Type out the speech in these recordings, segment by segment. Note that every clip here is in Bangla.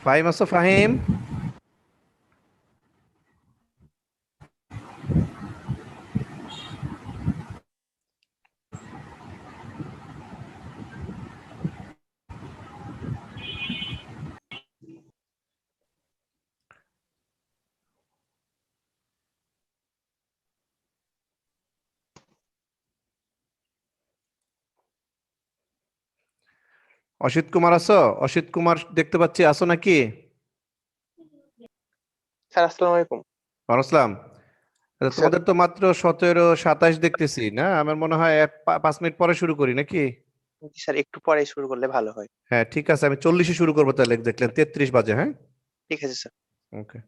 ফাহিম আছো ফাহিম? অসিত কুমার আছো? অসিত কুমার দেখতে পাচ্ছি, আছো নাকি? স্যার আসসালামু আলাইকুম। আসলাম। আচ্ছা, স্যার, তোমাদের তো মাত্র 17, 27 দেখতেছি না? আমার মনে হয় 5 মিনিট পরে শুরু করি নাকি? জি স্যার, একটু পরে শুরু করলে ভালো হয়। হ্যাঁ ঠিক আছে, আমি 40-এ শুরু করবো তাহলে, দেখলেন 33 বাজে, হ্যাঁ। ঠিক আছে স্যার। ওকে।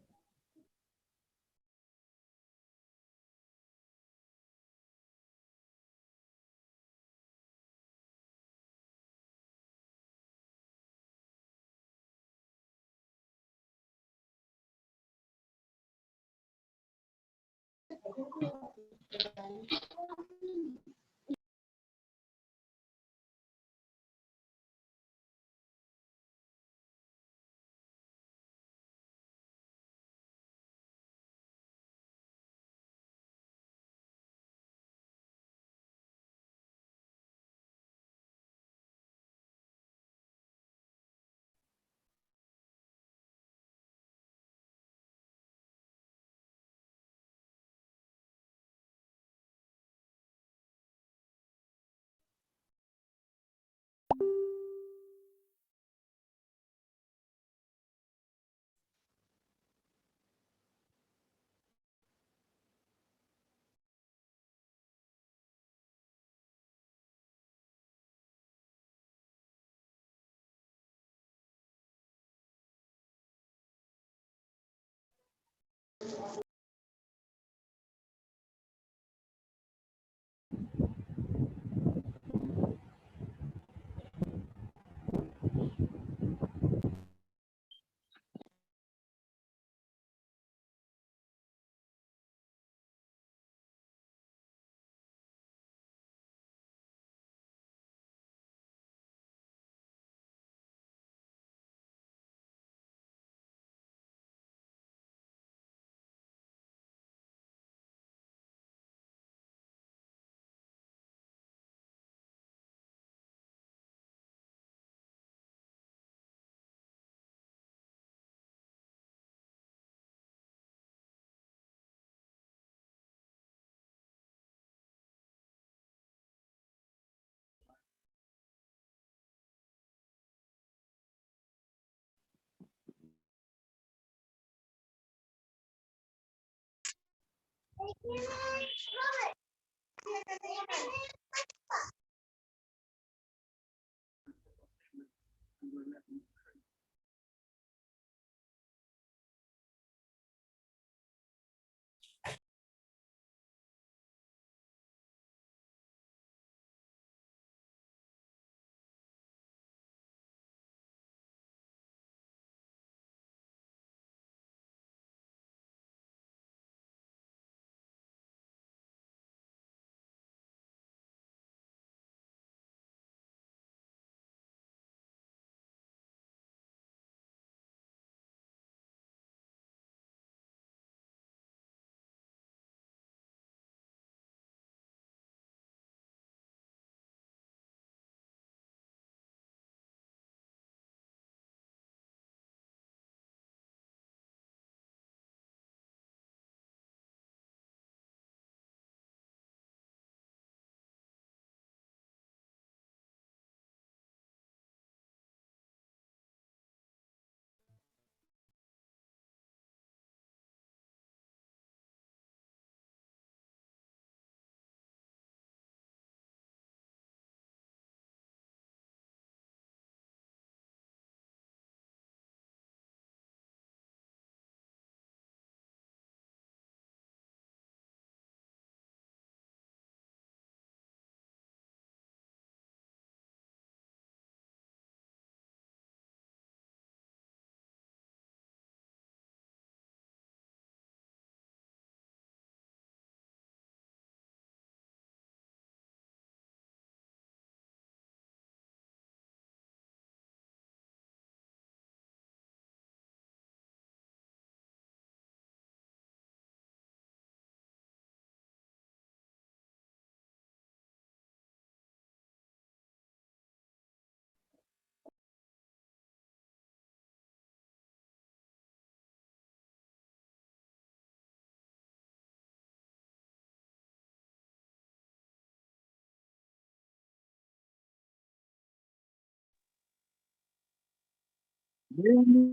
হুম, হুম,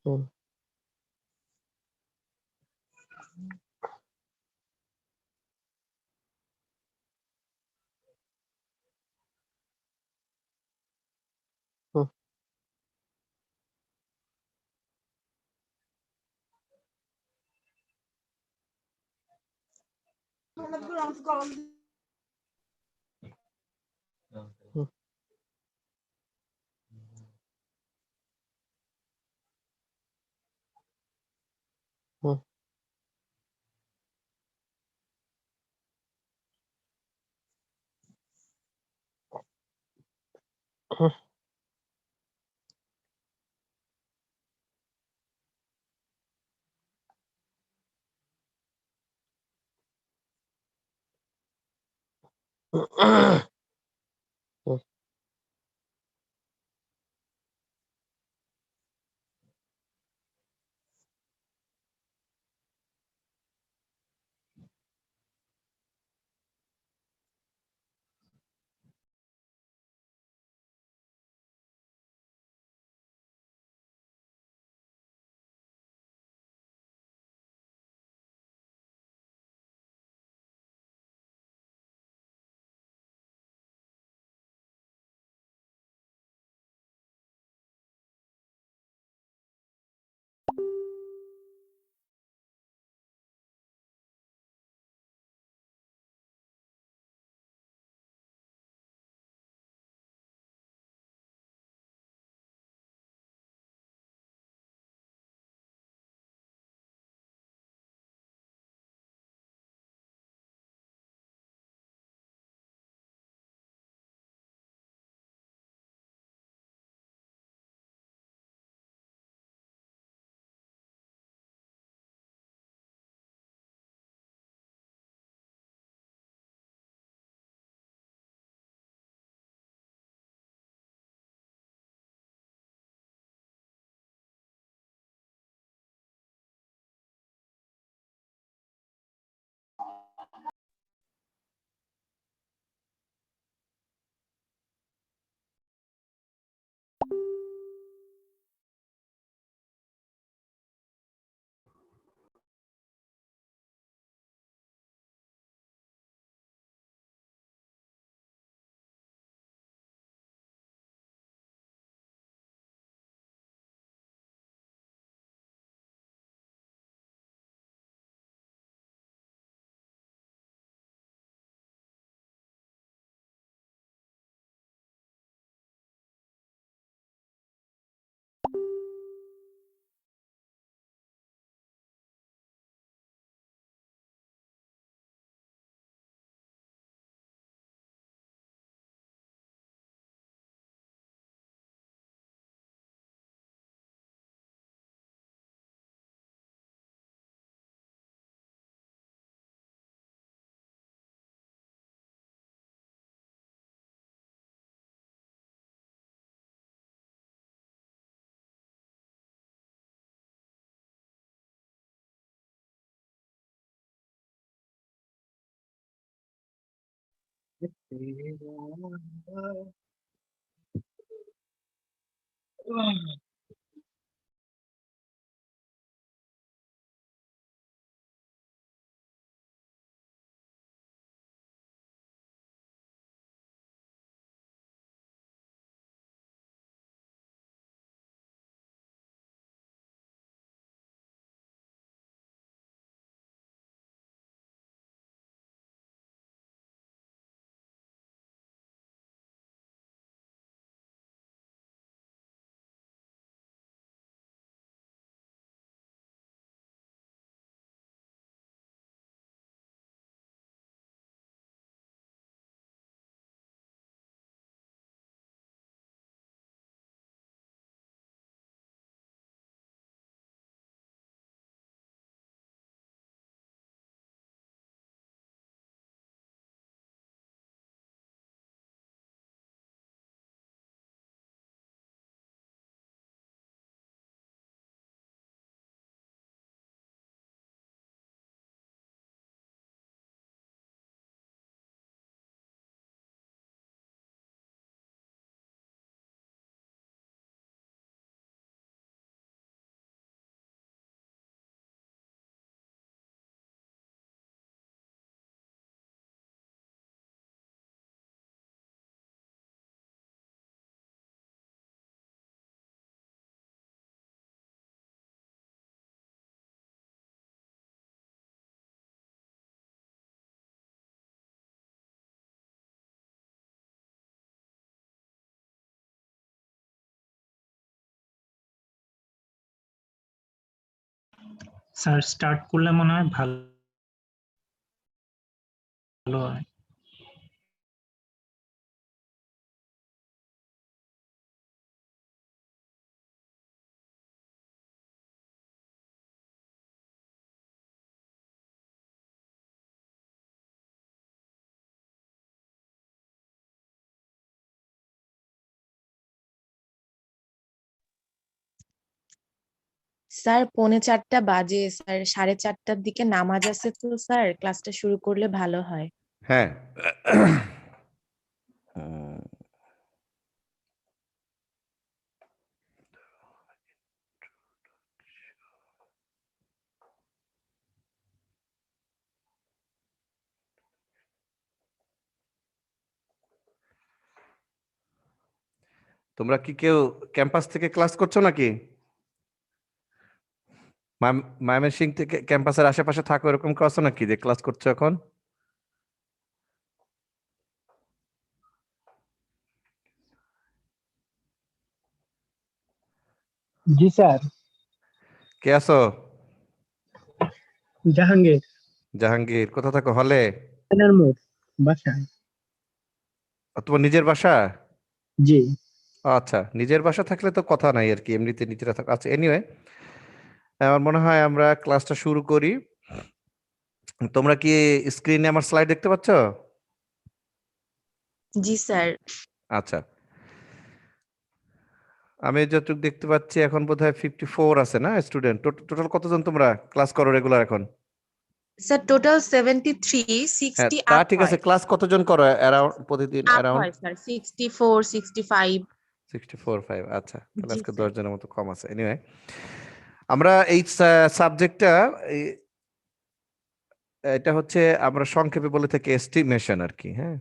হুম, হুম, হুম, হুম। স্যার স্টার্ট করলে মনে হয় ভালো হয়। স্যার 3:45 বাজে, স্যার 4:30টার দিকে নামাজ আছে, তো স্যার ক্লাসটা শুরু করলে ভালো হয়। হ্যাঁ। উম, তোমরা কি কেউ ক্যাম্পাস থেকে ক্লাস করছো নাকি? ময়মনসিংহ থেকে ক্যাম্পাসের আশেপাশে থাকো, এরকম কেউ আছো নাকি যে ক্লাস করছো এখন? জি স্যার। কে আছো? জাহাঙ্গীর। জাহাঙ্গীর, কোথা থাকো? হলে? সেনার মোড় বাসায়। তোমার নিজের বাসা? জি। আচ্ছা, নিজের বাসা থাকলে তো কথা নাই আর কি, এমনিতে নিজেরা থাকো। আচ্ছা, এনিওয়ে, আমার মনে হয় আমরা ক্লাসটা শুরু করি। তোমরা কি স্ক্রিনে আমার স্লাইড দেখতে পাচ্ছ? জি স্যার। আচ্ছা, আমি যতটুকু দেখতে পাচ্ছি এখন বোধহয় 54 আছে না স্টুডেন্ট? টোটাল কতজন তোমরা ক্লাস করো রেগুলার এখন? স্যার টোটাল 73, হ্যাঁ, 60 তা আপ ঠিক আছে। হয়। ক্লাস কতজন করো অ্যারাউন্ড প্রতিদিন? আপ অ্যারাউন্ড হয় স্যার 64, 65। 64, 5। আচ্ছা, তাহলে জি আজকে স্যার। 10 জনের মতো কম আছে। এনিওয়ে, আমরা এই সাবজেক্টটা, এটা হচ্ছে আমরা সংক্ষেপে বলে থাকি এস্টিমেশন আর কি। হ্যাঁ,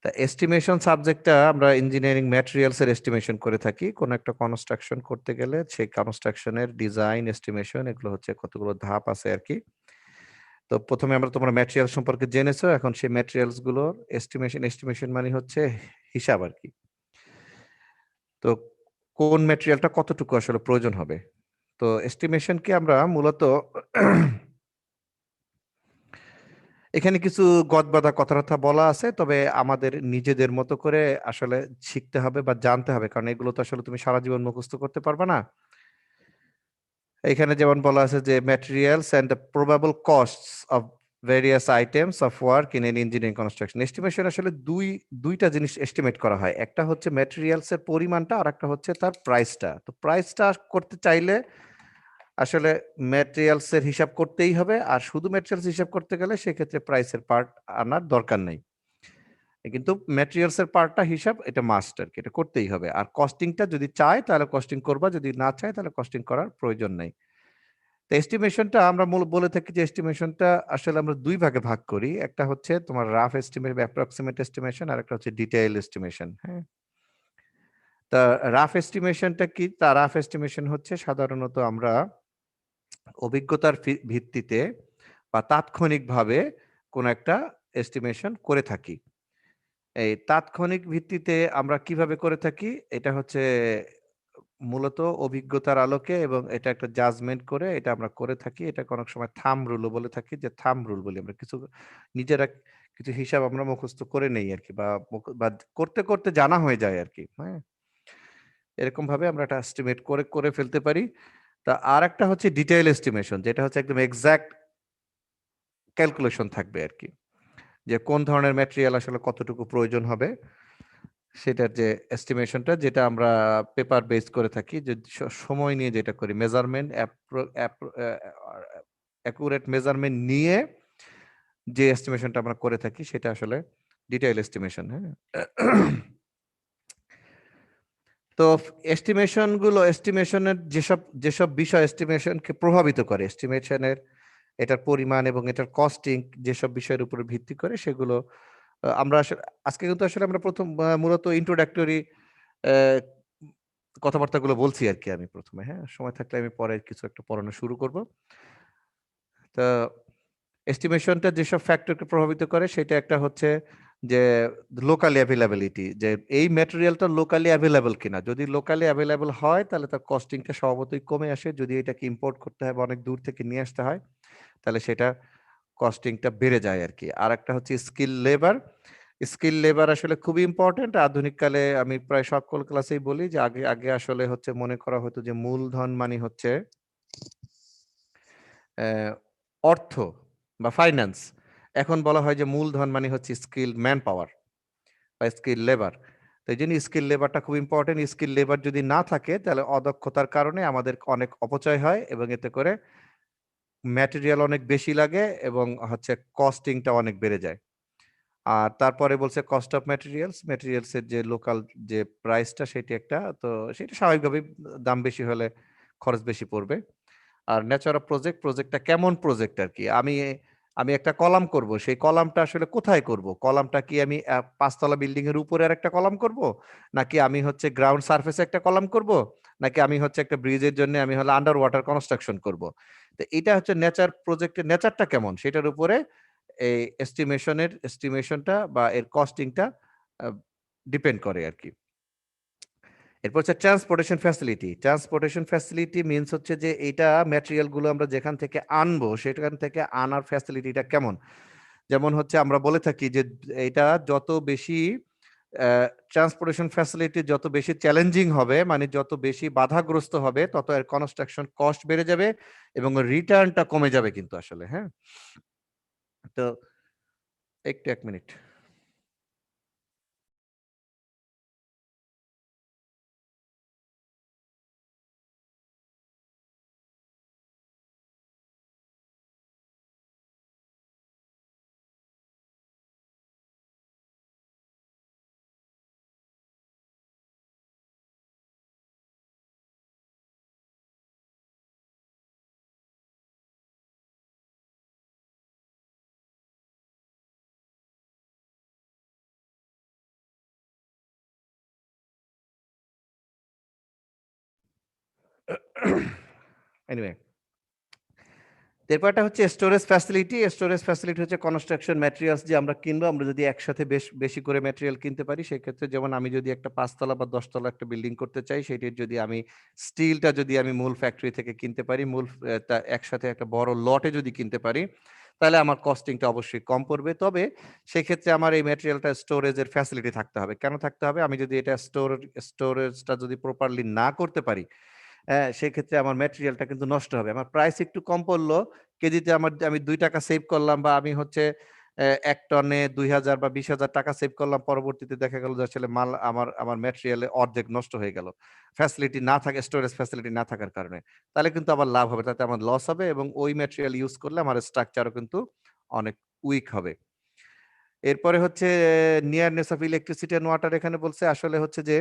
তা এস্টিমেশন সাবজেক্টটা আমরা ইঞ্জিনিয়ারিং ম্যাটেরিয়ালস এর এস্টিমেশন করে থাকি। কোন একটা কনস্ট্রাকশন করতে গেলে সেই কনস্ট্রাকশনের ডিজাইন, এস্টিমেশন, এগুলো হচ্ছে কতগুলো ধাপ আছে আর কি। তো প্রথমে তোমরা ম্যাটেরিয়াল সম্পর্কে জেনেছো, এখন সেই ম্যাটেরিয়ালস গুলোর এস্টিমেশন মানে হচ্ছে হিসাব আর কি। তো কোন ম্যাটেরিয়ালটা কতটুকু আসলে প্রয়োজন হবে, তো এস্টিমেশনকে আমরা মূলত এখানে কিছু গদবাঁধা কথাবার্তা বলা আছে, তবে আমাদের নিজেদের মতো করে আসলে শিখতে হবে বা জানতে হবে, কারণ এগুলো তো আসলে তুমি সারা জীবন মুখস্থ করতে পারবে না। এখানে যেমন বলা আছে যে materials and the probable costs of various items of work in an engineering construction. Estimation আসলে দুইটা জিনিস এস্টিমেট করা হয়, একটা হচ্ছে ম্যাটেরিয়ালস এর পরিমাণটা, আর একটা হচ্ছে তার প্রাইসটা। তো প্রাইসটা করতে চাইলে আসলে ম্যাটেরিয়ালস এর হিসাব করতেই হবে, আর শুধু ম্যাটেরিয়ালস হিসাব করতে গেলে সেক্ষেত্রে প্রাইসের পার্ট আনার দরকার নেই, কিন্তু ম্যাটেরিয়ালস এর পার্টটা হিসাব এটা মাস্ট আর কি, এটা করতেই হবে। আর কস্টিংটা যদি চায় তাহলে কস্টিং করবা, যদি না চায় তাহলে কস্টিং করার প্রয়োজন নেই। তো এস্টিমেশনটা আমরা মূল বলে থাকি যে এস্টিমেশনটা আসলে আমরা দুই ভাগে ভাগ করি, একটা হচ্ছে তোমার রাফ এস্টিমেট বা অ্যাপ্রক্সিমেট এস্টিমেশন, আর একটা হচ্ছে ডিটেইল এস্টিমেশন। হ্যাঁ, তা রাফ এস্টিমেশনটা কি? তা রাফ এস্টিমেশন হচ্ছে সাধারণত আমরা অভিজ্ঞতার ভিত্তিতে বা তাৎক্ষণিকভাবে কোন একটা এস্টিমেশন করে থাকি। এই তাৎক্ষণিক ভিত্তিতে আমরা কিভাবে করে থাকি, এটা হচ্ছে মূলত অভিজ্ঞতার আলোকে, এবং এটা একটা জাজমেন্ট করে এটা আমরা করে থাকি। এটাকে অনেক সময় থাম রুলও বলে থাকি, যে থাম রুল বলি আমরা, কিছু নিজেরা কিছু হিসাব আমরা মুখস্থ করে নেই আর কি, বা করতে করতে জানা হয়ে যায় আর কি। হ্যাঁ, এরকম ভাবে আমরা একটা এস্টিমেট করে করে ফেলতে পারি। তা আর একটা হচ্ছে ডিটেইল এস্টিমেশন, যেটা হচ্ছে একদম এক্সাক্ট ক্যালকুলেশন থাকবে আর কি, যে কোন ধরনের ম্যাটেরিয়াল আসলে কতটুকু প্রয়োজন হবে, সেটার যে এস্টিমেশনটা, যেটা আমরা পেপার বেস করে থাকি, যে সময় নিয়ে যেটা করি, মেজারমেন্ট, অ্যাকুরেট মেজারমেন্ট নিয়ে যে এস্টিমেশনটা আমরা করে থাকি, সেটা আসলে ডিটেইল এস্টিমেশন। হ্যাঁ, তো এস্টিমেশনের যেসব যেসব বিষয় এস্টিমেশনকে প্রভাবিত করে, এস্টিমেশনের এটার পরিমাণ এবং এটার কস্টিং যেসব বিষয়ের উপর ভিত্তি করে, সেগুলো আমরা আজকে কিন্তু আসলে আমরা প্রথম মূলত ইন্ট্রোডাক্টরি কথাবার্তাগুলো বলছি আর কি আমি প্রথমে। হ্যাঁ, সময় থাকলে আমি পরে কিছু একটা পড়ানো শুরু করব। তো এস্টিমেশনটা যেসব ফ্যাক্টরকে প্রভাবিত করে, সেটা একটা হচ্ছে যে লোকালি অ্যাভেলেবিলিটি, যে এই ম্যাটেরিয়ালটা লোকালি অ্যাভেলেবল কিনা। যদি লোকালি অ্যাভেলেবল হয় তাহলে তার কস্টিংটা স্বভাবতই কমে আসে। যদি এটাকে ইম্পোর্ট করতে হয় বা অনেক দূর থেকে নিয়ে আসতে হয় তাহলে সেটা কস্টিংটা বেড়ে যায় আরকি। আরেকটা হচ্ছে স্কিল লেবার। স্কিল লেবার আসলে খুবই ইম্পোর্টেন্ট। আধুনিক কালে আমি প্রায় সকল ক্লাসেই বলি যে আগে আগে আসলে হচ্ছে মনে করা হতো যে মূলধন মানে হচ্ছে অর্থ বা ফাইন্যান্স। এখন বলা হয় যে মূলধন মানে হচ্ছে স্কিল ম্যান পাওয়ার বা স্কিল লেবার। তো এইজন্য স্কিল লেবারটা খুব ইম্পোর্টেন্ট। স্কিল লেবার যদি না থাকে তাহলে অদক্ষতার কারণে আমাদের অনেক অপচয় হয় এবং এতে করে ম্যাটেরিয়াল অনেক বেশি লাগে এবং হচ্ছে কস্টিংটা অনেক বেড়ে যায়। আর তারপরে বলছে কস্ট অফ ম্যাটেরিয়ালস। ম্যাটেরিয়ালস এর যে লোকাল যে প্রাইসটা সেটি একটা, তো সেটা স্বাভাবিকভাবেই দাম বেশি হলে খরচ বেশি পড়বে। আর নেচার অফ প্রজেক্ট, প্রজেক্টটা কেমন প্রজেক্ট আরকি। আমি আমি একটা কলাম করব। সেই কলামটা আসলে কোথায় করব? কলামটা কি আমি ৫ তলা বিল্ডিং এর উপরে আরেকটা কলাম করব? নাকি আমি হচ্ছে গ্রাউন্ড সারফেস এ একটা কলাম করব? নাকি আমি হচ্ছে একটা ব্রিজের জন্য আমি হলো আন্ডার ওয়াটার কনস্ট্রাকশন করব? তো এটা হচ্ছে নেচার, প্রজেক্টের নেচারটা কেমন সেটার উপরে এই এস্টিমেশনটা বা এর কস্টিংটা আ ডিপেন্ড করে আরকি। এরপর হচ্ছে transportation facility. Transportation facility means হচ্ছে যে এইটা ম্যাটেরিয়াল গুলো আমরা যেখান থেকে আনবো সেখান থেকে আনার ফ্যাসিলিটিটা কেমন? যেমন হচ্ছে আমরা বলে থাকি যে এটা যত বেশি ট্রান্সপোর্টেশন ফ্যাসিলিটি যত বেশি চ্যালেঞ্জিং হবে, মানে যত বেশি বাধাগ্রস্ত হবে তত এর কনস্ট্রাকশন কস্ট বেড়ে যাবে এবং রিটার্নটা কমে যাবে কিন্তু আসলে, হ্যাঁ? তো একটু ১ মিনিট। এনিওয়ে, এরপরটা হচ্ছে স্টোরেজ ফ্যাসিলিটি। স্টোরেজ ফ্যাসিলিটি হচ্ছে কনস্ট্রাকশন ম্যাটেরিয়ালস যে আমরা কিনবো, আমরা যদি একসাথে বেশি করে ম্যাটেরিয়াল কিনতে পারি সেক্ষেত্রে, যেমন আমি যদি একটা ৫ তলা বা ১০ তলা একটা বিল্ডিং করতে চাই, সেটির যদি আমি স্টিলটা যদি আমি মূল ফ্যাক্টরি থেকে কিনতে পারি, মূল তা একসাথে একটা বড় লটে যদি কিনতে পারি, তাহলে আমার কস্টিংটা অবশ্যই কম পড়বে। তবে সেক্ষেত্রে আমার এই ম্যাটেরিয়ালটা স্টোরেজের ফ্যাসিলিটি থাকতে হবে। কেন থাকতে হবে? আমি যদি এটা স্টোরেজটা যদি প্রপারলি না করতে পারি, হ্যাঁ, সেক্ষেত্রে আমার ম্যাটেরিয়ালটা কিন্তু নষ্ট হবে। আমার প্রাইস একটু কম পড়লো, কেজিতে আমি ৳২ সেভ করলাম বা আমি হচ্ছে ১ টনে ৳২,০০০ বা ৳২০,০০০ সেভ করলাম। পরবর্তীতে দেখা গেল যে আসলে মাল আমার ম্যাটেরিয়ালে অর্ধেক নষ্ট হয়ে গেল। ফ্যাসিলিটি না থাকে, স্টোরেজ ফ্যাসিলিটি না থাকার কারণে। তাহলে কিন্তু আমার লাভ হবে, তাতে আমার লস হবে এবং ওই ম্যাটেরিয়াল ইউস করলে আমার স্ট্রাকচারও কিন্তু অনেক উইক হবে। এরপরে হচ্ছে নিয়ারনেস অফ ইলেকট্রিসিটি অ্যান্ড ওয়াটার। এখানে বলছে আসলে হচ্ছে যে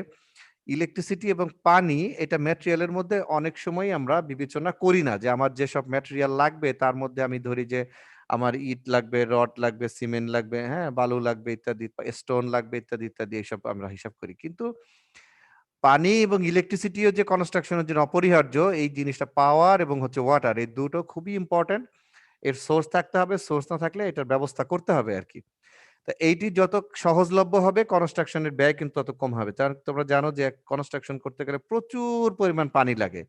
ইলেকট্রিসিটি এবং পানি এটা ম্যাটেরিয়ালের মধ্যে অনেক সময় আমরা বিবেচনা করি না যে আমার যেসব ম্যাটেরিয়াল লাগবে তার মধ্যে আমি ধরি যে আমার ইট লাগবে, রড লাগবে, সিমেন্ট লাগবে, হ্যাঁ, বালু লাগবে ইত্যাদি, স্টোন লাগবে ইত্যাদি ইত্যাদি, এইসব আমরা হিসাব করি। কিন্তু পানি এবং ইলেকট্রিসিটিও যে কনস্ট্রাকশনের জন্য অপরিহার্য, এই জিনিসটা পাওয়ার এবং হচ্ছে ওয়াটার, এই দুটো খুবই ইম্পর্টেন্ট। এর সোর্স থাকতে হবে, সোর্স না থাকলে এটার ব্যবস্থা করতে হবে আরকি। তো এইটি যত সহজলভ্য হবে কনস্ট্রাকশন এর ব্যয় কিন্তু তত কম হবে। তোমরা জানো যে কনস্ট্রাকশন করতে গেলে প্রচুর পরিমাণ পানি লাগে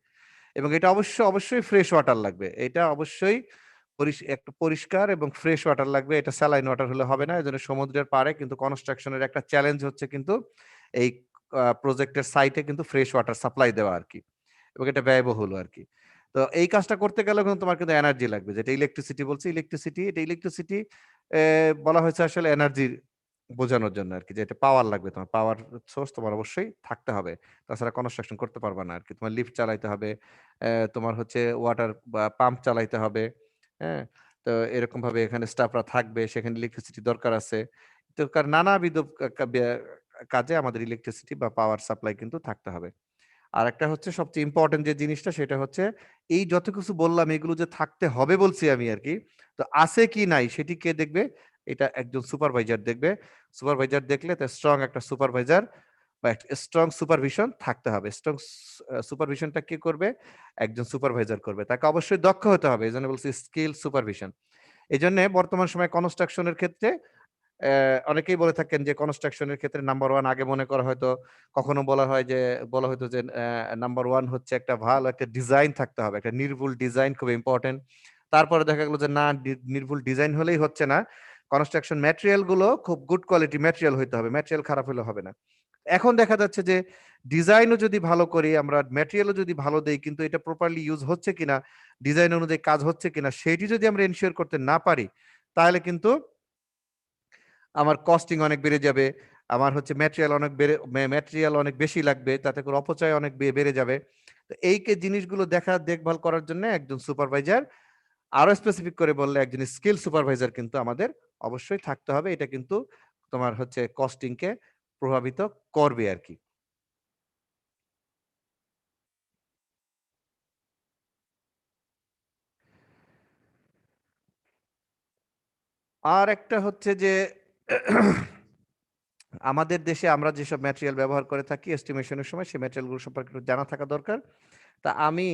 এবং এটা অবশ্যই ফ্রেশ ওয়াটার লাগবে। এটা অবশ্যই একটা পরিষ্কার এবং ফ্রেশ ওয়াটার লাগবে। এটা স্যালাইন ওয়াটার হলে হবে না। এজন্য সমুদ্রের পাড়ে কিন্তু কনস্ট্রাকশন এর একটা চ্যালেঞ্জ হচ্ছে কিন্তু এই প্রজেক্টের সাইটে কিন্তু ফ্রেশ ওয়াটার সাপ্লাই দেওয়া আরকি। এবং এটা ব্যয়বহুলও আরকি। তো এই কাজটা করতে গেলেও কিন্তু তোমার কিন্তু এনার্জি লাগবে। যেটা ইলেকট্রিসিটি বলছি, ইলেকট্রিসিটি বলা হয়েছে আসলে এনার্জির বোঝানোর জন্য আরকি, যে এটা পাওয়ার লাগবে তোমার। পাওয়ার সোর্স তোমার অবশ্যই থাকতে হবে। তাছাড়া কনস্ট্রাকশন করতে পারবা না আরকি। তোমার লিফট চালাইতে হবে, তোমার হচ্ছে ওয়াটার বা পাম্প চালাইতে হবে, হ্যাঁ? তো এরকমভাবে এখানে স্টাফরা থাকবে, সেখানে ইলেকট্রিসিটি দরকার আছে। তো নানাবিধ কা কা ব্যা কাজে আমাদের ইলেকট্রিসিটি বা পাওয়ার সাপ্লাই কিন্তু থাকতে হবে। আরেকটা হচ্ছে সবচেয়ে ইম্পোর্টেন্ট যে জিনিসটা সেটা হচ্ছে এই যত কিছু বললাম এগুলো যে থাকতে হবে বলছি আমি আরকি। তো আছে কি নাই সেটি কে দেখবে? এটা একজন সুপারভাইজার দেখবে। সুপারভাইজার দেখলে তা স্ট্রং একটা সুপারভাইজার বা একটা স্ট্রং সুপারভিশন থাকতে হবে। স্ট্রং সুপারভিশনটা কে করবে? একজন সুপারভাইজার করবে। তাকে অবশ্যই দক্ষ হতে হবে। এজন্য বলছি স্কিল সুপারভিশন। এজন্যে বর্তমান সময়ে কনস্ট্রাকশন এর ক্ষেত্রে অনেকেই বলে থাকেন যে কনস্ট্রাকশনের ক্ষেত্রে নাম্বার 1 আগে মনে করা হয়তো, কখনো বলা হয়তো যে নাম্বার 1 হচ্ছে একটা ভালো একটা ডিজাইন থাকতে হবে, একটা নির্ভুল ডিজাইন খুব ইম্পর্টেন্ট। তারপরে দেখা গেল যে না, নির্ভুল ডিজাইন হলেই হচ্ছে না, কনস্ট্রাকশন ম্যাটেরিয়াল গুলো খুব গুড কোয়ালিটি ম্যাটেরিয়াল হইতে হবে, ম্যাটেরিয়াল খারাপ হলে হবে না। এখন দেখা যাচ্ছে যে ডিজাইনও যদি ভালো করি আমরা, ম্যাটেরিয়ালও যদি ভালো দেই, কিন্তু এটা প্রপারলি ইউজ হচ্ছে কিনা, ডিজাইন অনুযায়ী কাজ হচ্ছে কিনা, সেটি যদি আমরা এনশিওর করতে না পারি, তাহলে কিন্তু আমার কস্টিং অনেক বেড়ে যাবে, আমার হচ্ছে ম্যাটেরিয়াল অনেক বেশি লাগবে, তাতে করে অপচয় অনেক বেড়ে যাবে। তো এই জিনিসগুলো দেখভাল করার জন্য একজন সুপারভাইজার, আরো স্পেসিফিক করে বললে একজন স্কিল সুপারভাইজার কিন্তু আমাদের অবশ্যই থাকতে হবে। এটা কিন্তু তোমার হচ্ছে কস্টিং কে প্রভাবিত করবে আর কি। আর একটা হচ্ছে যে আমাদের দেশে আমরা যেসব ম্যাটেরিয়াল ব্যবহার করে থাকি এস্টিমেশনের সময়, সেই ম্যাটেরিয়ালগুলো সম্পর্কে একটু জানা থাকা দরকার। তা আমি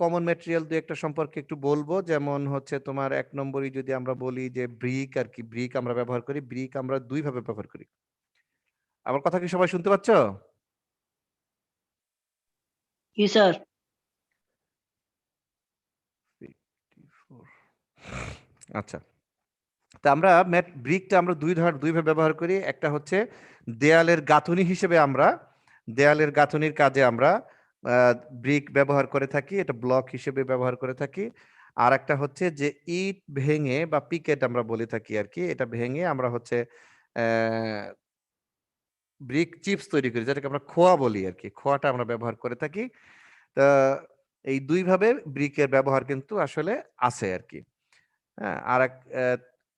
কমন ম্যাটেরিয়াল দুই একটা সম্পর্কে একটু বলবো। যেমন হচ্ছে তোমার ১ নম্বরই যদি আমরা বলি যে ব্রিক আর কি, ব্রিক আমরা ব্যবহার করি। ব্রিক আমরা ২ ভাবে ব্যবহার করি। আমার কথা কি সবাই শুনতে পাচ্ছ? জি স্যার। 54 আচ্ছা। তা আমরা ব্রিকটা আমরা দুই ভাবে ব্যবহার করি। একটা হচ্ছে দেয়ালের গাঁথুনি হিসেবে আমরা দেয়ালের গাঁথুনির কাজে আমরা ব্রিক ব্যবহার করে থাকি, এটা ব্লক হিসেবে ব্যবহার করে থাকি। আর একটা হচ্ছে যে ইট ভেঙে বা পিকেট আমরা বলে থাকি আর কি, এটা ভেঙে আমরা হচ্ছে ব্রিক চিপস তৈরি করি, যেটাকে আমরা খোয়া বলি আর কি, খোয়াটা আমরা ব্যবহার করে থাকি। তা এই দুই ভাবে ব্রিকের ব্যবহার কিন্তু আসলে আছে আর কি। হ্যাঁ,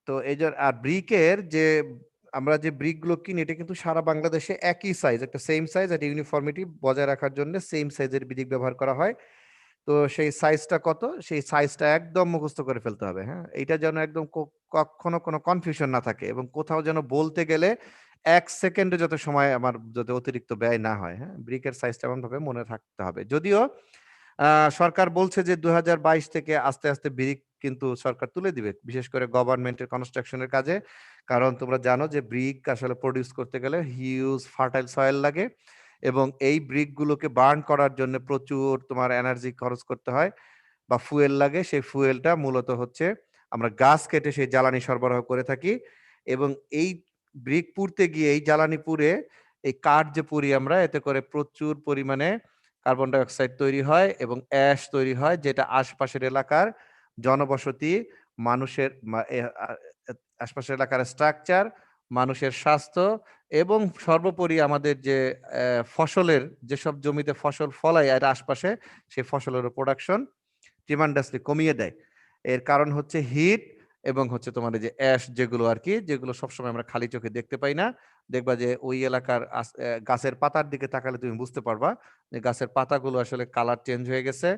তো এই যে আর ব্রিকের যে আমরা যে ব্রিক গুলো কিনি, এটা কিন্তু সারা বাংলাদেশে একই সাইজ, একটা সেম সাইজ, একটা ইউনিফর্মিটি বজায় রাখার জন্য সেম সাইজের ব্রিক ব্যবহার করা হয়। তো সেই সাইজটা কত, সেই সাইজটা একদম মুখস্থ করে ফেলতে হবে। হ্যাঁ, এইটা যেন একদম কখনো কোনো কনফিউশন না থাকে, এবং কোথাও যেন বলতে গেলে ১ সেকেন্ডে যত সময় আমার যাতে অতিরিক্ত ব্যয় না হয়। হ্যাঁ, ব্রিকের সাইজটা এমন ভাবে মনে রাখতে হবে। যদিও সরকার বলছে যে ২০২২ থেকে আস্তে আস্তে ব্রিক কিন্তু সরকার তুলে দিবে, বিশেষ করে গভর্নমেন্টের কনস্ট্রাকশনের কাজে। কারণ তোমরা জানো যে ব্রিক আসলে প্রডিউস করতে গেলে হিউজ ফার্টাইল সয়েল লাগে, এবং এই ব্রিক গুলোকে বার্ন করার জন্য প্রচুর তোমার এনার্জি খরচ করতে হয় বা ফুয়েল লাগে। সেই ফুয়েলটা মূলত হচ্ছে আমরা গাছ কেটে সেই জ্বালানি সরবরাহ করে থাকি, এবং এই ব্রিক পুড়তে গিয়ে, এই জ্বালানি পুড়ে, এই কাঠ যে পুড়ি আমরা, এতে করে প্রচুর পরিমাণে কার্বন ডাই অক্সাইড তৈরি হয় এবং অ্যাশ তৈরি হয়, যেটা আশপাশের এলাকার জনবসতি, মানুষের আশপাশের এলাকার স্ট্রাকচার, মানুষের স্বাস্থ্য, এবং সর্বোপরি আমাদের যে ফসলের, যেসব জমিতে ফসল ফলায় এর আশপাশে, সেই ফসলের প্রোডাকশন ট্রিমান্ডাসলি কমিয়ে দেয়। এর কারণ হচ্ছে হিট, এবং হচ্ছে তোমার এই যে অ্যাশ, যেগুলো আর কি, যেগুলো সবসময় আমরা খালি চোখে দেখতে পাই না। দেখবা যে ওই এলাকার গাছের পাতার দিকে তাকালে তুমি বুঝতে পারবা যে গাছের পাতাগুলো আসলে কালার চেঞ্জ হয়ে গেছে,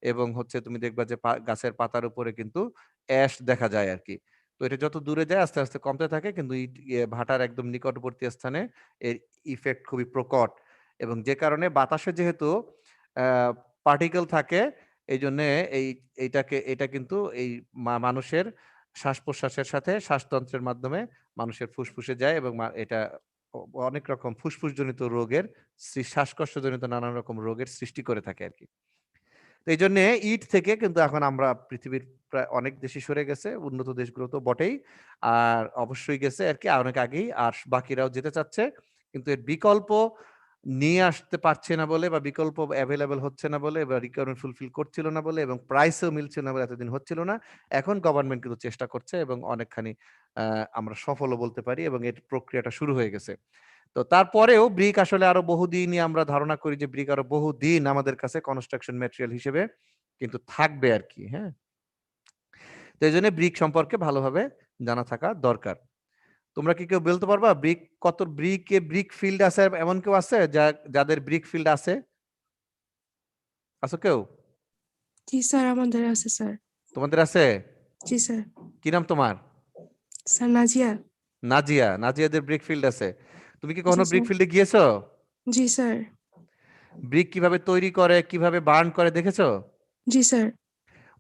এবং হচ্ছে তুমি দেখবা যে গাছের পাতার উপরে কিন্তু অ্যাশ দেখা যায় আর কি। তো এটা যত দূরে যায় আস্তে আস্তে কমতে থাকে, কিন্তু ভাটার একদম নিকটবর্তী স্থানে এর ইফেক্ট খুবই প্রকট, এবং যে কারণে বাতাসে যেহেতু পার্টিকেল থাকে, এই জন্য এটা কিন্তু এই মানুষের শ্বাস প্রশ্বাসের সাথে শ্বাসতন্ত্রের মাধ্যমে মানুষের ফুসফুসে যায়, এবং এটা অনেক রকম ফুসফুসজনিত রোগের, শ্বাসকষ্টজনিত নানান রকম রোগের সৃষ্টি করে থাকে আর কি। তো এই জন্য ইট থেকে কিন্তু এখন আমরা পৃথিবীর প্রায় অনেক দেশই সরে গেছে, উন্নত দেশগুলো তো বটেই, আর অবশ্যই গেছে আর কি অনেক আগেই, আর বাকিরাও যেতে চাচ্ছে, কিন্তু এর বিকল্প নিয়ে আসতে পারছে না বলে, বা বিকল্প অ্যাভেলেবল হচ্ছে না বলে, বা রিকোয়ারমেন্ট ফুলফিল করছিল না বলে, এবং প্রাইসও মিলছিল না বলে এতদিন হচ্ছিল না। এখন গভর্নমেন্ট কিন্তু চেষ্টা করছে, এবং অনেকখানি আমরা সফলও বলতে পারি, এবং এর প্রক্রিয়াটা শুরু হয়ে গেছে। তো তারপরেও ব্রিক আসলে আরো বহুদিনই আমরা ধারণা করি যে ব্রিক আরো বহুদিন আমাদের কাছে কনস্ট্রাকশন ম্যাটেরিয়াল হিসেবে কিন্তু থাকবে আর কি। হ্যাঁ, তো এই জন্য ব্রিক সম্পর্কে ভালোভাবে জানা থাকা দরকার। তোমরা কি কেউ বলতে পারবা ব্রিক ফিল্ড আছে, এমন কেউ আছে যাদের ব্রিক ফিল্ড আছে? আছো কেউ? জি স্যার, আমাদের আছে স্যার। তোমাদের আছে? জি স্যার। কি নাম তোমার? স্যার নাজিয়া। নাজিয়াদের ব্রিক ফিল্ড আছে। তুমি কি জি কখনো ব্রিক স্যার। ফিল্ডে গিয়েছো? জি স্যার। ব্রিক কিভাবে তৈরি করে, কিভাবে বার্ন করে দেখেছো? জি স্যার।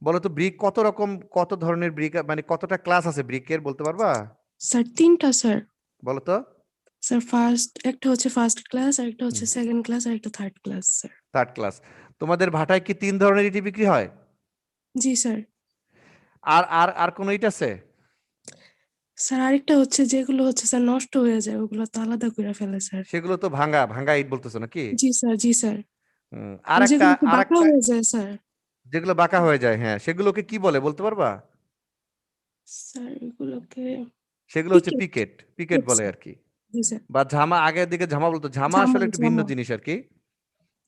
বলো তো ব্রিক কত ধরনের ব্রিক, মানে কতটা ক্লাস আছে ব্রিকের, বলতে পারবা? স্যার তিনটা স্যার বলো তো। স্যার একটা হচ্ছে ফার্স্ট ক্লাস, আর একটা হচ্ছে সেকেন্ড ক্লাস, আর একটা third class sir. Third class. তোমাদের ভাটায় কি 3 ধরনের ইটি বিক্রি হয়? জি স্যার। আর আর আর কোনো ইট আছে? স্যার আরেকটা হচ্ছে যেগুলো হচ্ছে স্যার নষ্ট হয়ে যায়, ওগুলো তো আলাদা করে ফেলে স্যার। সেগুলো তো ভাঙা ভাঙা ইট বলতেছো নাকি? জি স্যার, জি স্যার। আর একটা যেগুলো একটু বাঁকা হয়ে যায় স্যার। যেগুলো বাঁকা হয়ে যায়, হ্যাঁ, সেগুলোকে কি বলে বলতে পারবা? স্যার এগুলোকে সেগুলো হচ্ছে পিকেট। পিকেট, পিকেট বলে স্যার। আর কি। জি স্যার। বা ঝামা, আগের দিকে ঝামা বলতো। ঝামা জামা আসলে একটু ভিন্ন জামা জিনিস আর কি।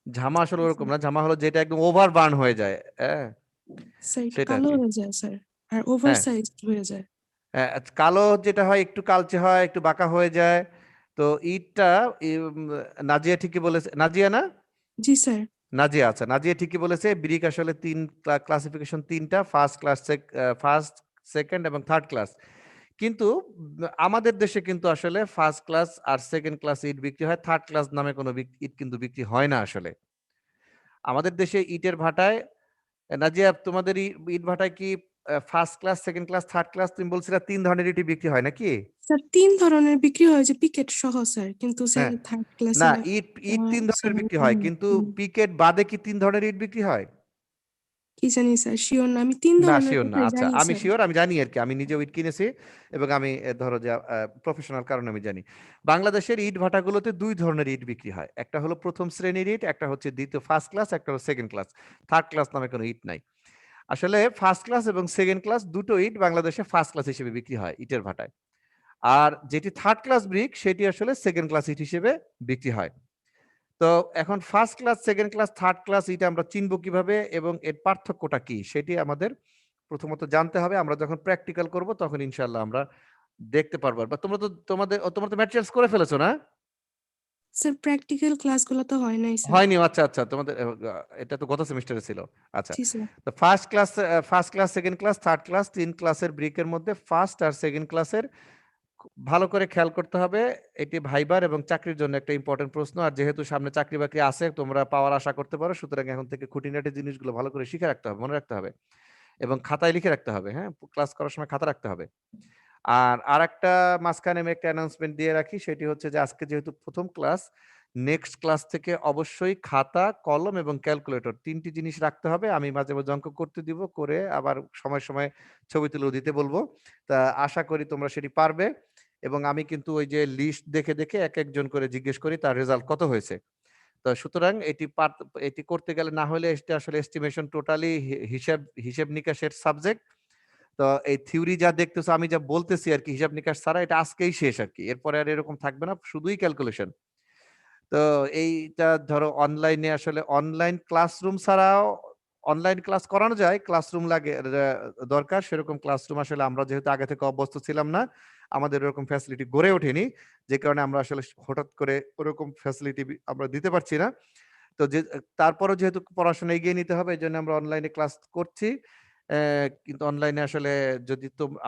ঝামা আসলে জি ওরকম স্যার। না, ঝামা হলো যেটা একদম ওভার বার্ন হয়ে যায়, হ্যাঁ, স্যার একটু সেটা আর কালো কি। হয়ে যায় স্যার, আর ওভার হ্যাঁ, সাইজ হয়ে যায়। হ্যাঁ, কালো যেটা হয় একটু কালচে হয়, একটু বাঁকা হয়ে যায়। তো ইটটা নাজিয়া ঠিকই বলেছে, নাজিয়া না? জি স্যার। নাজিয়া, আচ্ছা, নাজিয়া ঠিকই বলেছে। ব্রিক আসলে ক্লাসিফিকেশন তিনটা: ফার্স্ট ক্লাস, ফার্স্ট, সেকেন্ড এবং থার্ড ক্লাস। কিন্তু আমাদের দেশে কিন্তু আসলে ফার্স্ট ক্লাস আর সেকেন্ড ক্লাস ইট বিক্রি হয়, থার্ড ক্লাস নামে কোনো ইট কিন্তু বিক্রি হয় না আসলে আমাদের দেশে ইটের ভাটায়। নাজিয়া, তোমাদের ইট ভাটায় কি first class, second class, third class, তুমি বলছিলে 3 ধরনের ইটই বিক্রি হয় নাকি? স্যার 3 ধরনের বিক্রি হয়, যে পিকেট সহ স্যার, কিন্তু হ্যাঁ, থার্ড না, ক্লাসে ইট ইট 3 ধরনের স্যার বিক্রি হয়, কিন্তু পিকেট বাদে কি 3 ধরনের ইট বিক্রি হয়? কি জানি স্যার, শিওর না, আমি 3 না, ধরনের শিওর না। কথাই আচ্ছা, জানি আমি স্যার। শিওর, আমি জানি আর কি, আমি নিজে ইট কিনেছি এবং আমি ধরো যে প্রফেশনাল কারণে আমি জানি। বাংলাদেশের ইট ভাটাগুলোতে 2 ধরনের ইট বিক্রি হয়। একটা হলো প্রথম শ্রেণীর ইট, একটা হচ্ছে দ্বিতীয় ফার্স্ট ক্লাস, একটা হলো সেকেন্ড ক্লাস। থার্ড ক্লাস নামে কোনো ইট নাই। আসলে ফার্স্ট ক্লাস এবং সেকেন্ড ক্লাস দুটো ইট বাংলাদেশে ফার্স্ট ক্লাস হিসেবে বিক্রি হয় ইটের ভাটায়। আর যেটি থার্ড ক্লাস ব্রিক, সেটি আসলে সেকেন্ড ক্লাস ইট হিসেবে বিক্রি হয়। তো এখন first class, second class, third class এটা আমরা চিনব কিভাবে এবং এর পার্থক্যটা কি সেটি আমাদের প্রথমত জানতে হবে। আমরা যখন প্র্যাকটিক্যাল করব তখন ইনশাআল্লাহ আমরা দেখতে পারবো। বা তোমরা তো ম্যাটেরিয়ালস করে ফেলেছো না? স্যার প্র্যাকটিক্যাল ক্লাসগুলো তো হয় নাই স্যার। হয়নি, আচ্ছা আচ্ছা, তোমাদের এটা তো গত সেমিস্টারে ছিল। আচ্ছা, জি স্যার। তো first class, second class, third class, 3 ক্লাসের ব্রিকের মধ্যে ফার্স্ট আর সেকেন্ড ক্লাসের ভালো করে খেয়াল করতে হবে। এটি ভাইবার এবং চাকরির জন্য একটা ইম্পর্টেন্ট প্রশ্ন। আর যেহেতু সামনে চাকরি বাকরি আছে, তোমরা পাওয়ার আশা করতে পারো, সুতরাং এখন থেকে খুঁটিনাটি জিনিসগুলো ভালো করে শিখে রাখতে হবে, মনে রাখতে হবে এবং খাতায় লিখে রাখতে হবে। হ্যাঁ, ক্লাস করার সময় খাতা রাখতে হবে। আর আরেকটা মাঝখানে আমি একটা অ্যানাউন্সমেন্ট দিয়ে রাখি, সেটি হচ্ছে যে আজকে যেহেতু প্রথম ক্লাস, নেক্সট ক্লাস থেকে অবশ্যই খাতা, কলম এবং ক্যালকুলেটর 3টি জিনিস রাখতে হবে। আমি মাঝে মাঝে অঙ্ক করতে দিব, করে আবার সময় সময় ছবি তুলেও দিতে বলবো। তা আশা করি তোমরা সেটি পারবে। এবং আমি কিন্তু ওই যে লিস্ট দেখে দেখে এক একজন করে জিজ্ঞেস করি তার রেজাল্ট কত হয়েছে। তো সুতরাং এটি করতে গেলে, না হলে এটা আসলে এস্টিমেশন টোটালি হিসাব হিসেব নিকাশের সাবজেক্ট। তো এই থিওরি যা দেখতেছো, আমি যা বলতেছি আর কি, হিসাব নিকাশ ছাড়া এটা আজকেই শেষ আর কি, এরপরে আর এরকম থাকবে না, শুধুই ক্যালকুলেশন। তো এইটা ধরো অনলাইনে, আসলে অনলাইন ক্লাসরুম ছাড়াও অনলাইন ক্লাস করানো যায়, ক্লাসরুম লাগে দরকার। সেরকম ক্লাসরুম আসলে আমরা যেহেতু আগে থেকে অভ্যস্ত ছিলাম না, আমাদের এরকম ফ্যাসিলিটি গড়ে ওঠেনি, যে কারণে আমরা আসলে হঠাৎ করে ওরকম ফ্যাসিলিটি আমরা দিতে পারছি না। তো তারপরেও যেহেতু পড়াশোনা এগিয়ে নিতে হবে, এই জন্য আমরা অনলাইনে ক্লাস করছি। কিন্তু অনলাইনে আসলে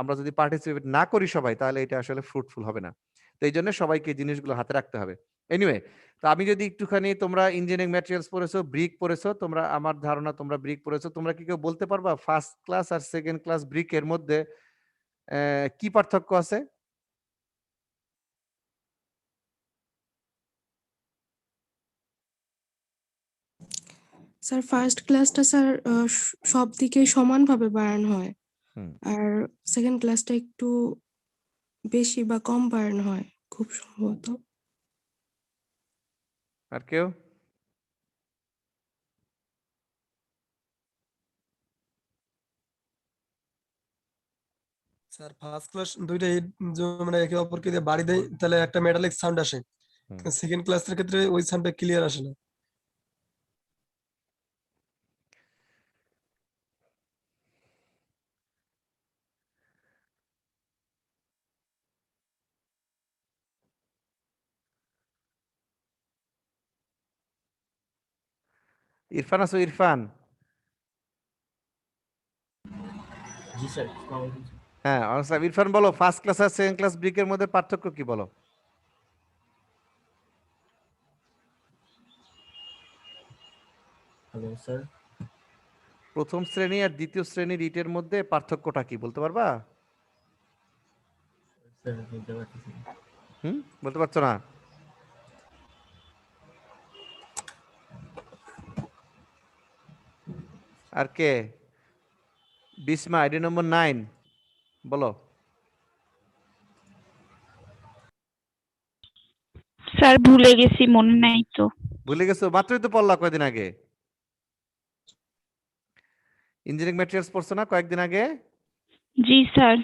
আমরা যদি পার্টিসিপেট না করি সবাই, তাহলে এটা আসলে ফ্রুটফুল হবে না। তো এই জন্য সবাইকে এই জিনিসগুলো হাতে রাখতে হবে। এনিওয়ে, তো আমি যদি একটুখানি, তোমরা ইঞ্জিনিয়ারিং ম্যাটেরিয়ালস পড়েছো, ব্রিক পড়েছো, তোমরা, আমার ধারণা তোমরা ব্রিক পড়েছো। তোমরা কি কেউ বলতে পারবা ফার্স্ট ক্লাস আর সেকেন্ড ক্লাস ব্রিক এর মধ্যে কি পার্থক্য আছে? স্যার ফার্স্ট ক্লাসটা স্যার সব দিকে সমানভাবে বাড়ানো হয়, হুম, আর সেকেন্ড ক্লাসটা একটু বেশি বা কম বাড়ানো হয় খুব সম্ভবত। আর কেউ? স্যার ফার্স্ট ক্লাস দুইটাই মানে একে অপরকে দিয়ে বাড়ি দেয়, তাহলে একটা মেটালিক সাউন্ড আসে। হুম। সেকেন্ড ক্লাসের ক্ষেত্রে ওই সাউন্ডটা ক্লিয়ার আসে না। ইরফান আছো? ইরফান? জি স্যার। হ্যাঁ, ইরফান বলো, ফার্স্ট ক্লাস আর সেকেন্ড ক্লাস ব্রিকের মধ্যে পার্থক্য কি বলো? Hello sir. প্রথম শ্রেণী আর দ্বিতীয় শ্রেণীর ইটের মধ্যে পার্থক্যটা কি বলতে পারবা? স্যার বলতে পারতেছি না। বলতে পারছো না? আর কে? বিসমা, আইডি নম্বর 9, বলো। স্যার ভুলে গেছি, মনে নাই তো। ভুলে গেছো? মাত্রই তো পড়লা কয়দিন আগে। ইঞ্জিনিয়ারিং ম্যাটেরিয়ালস পড়ছো না কয়েকদিন আগে? জি স্যার।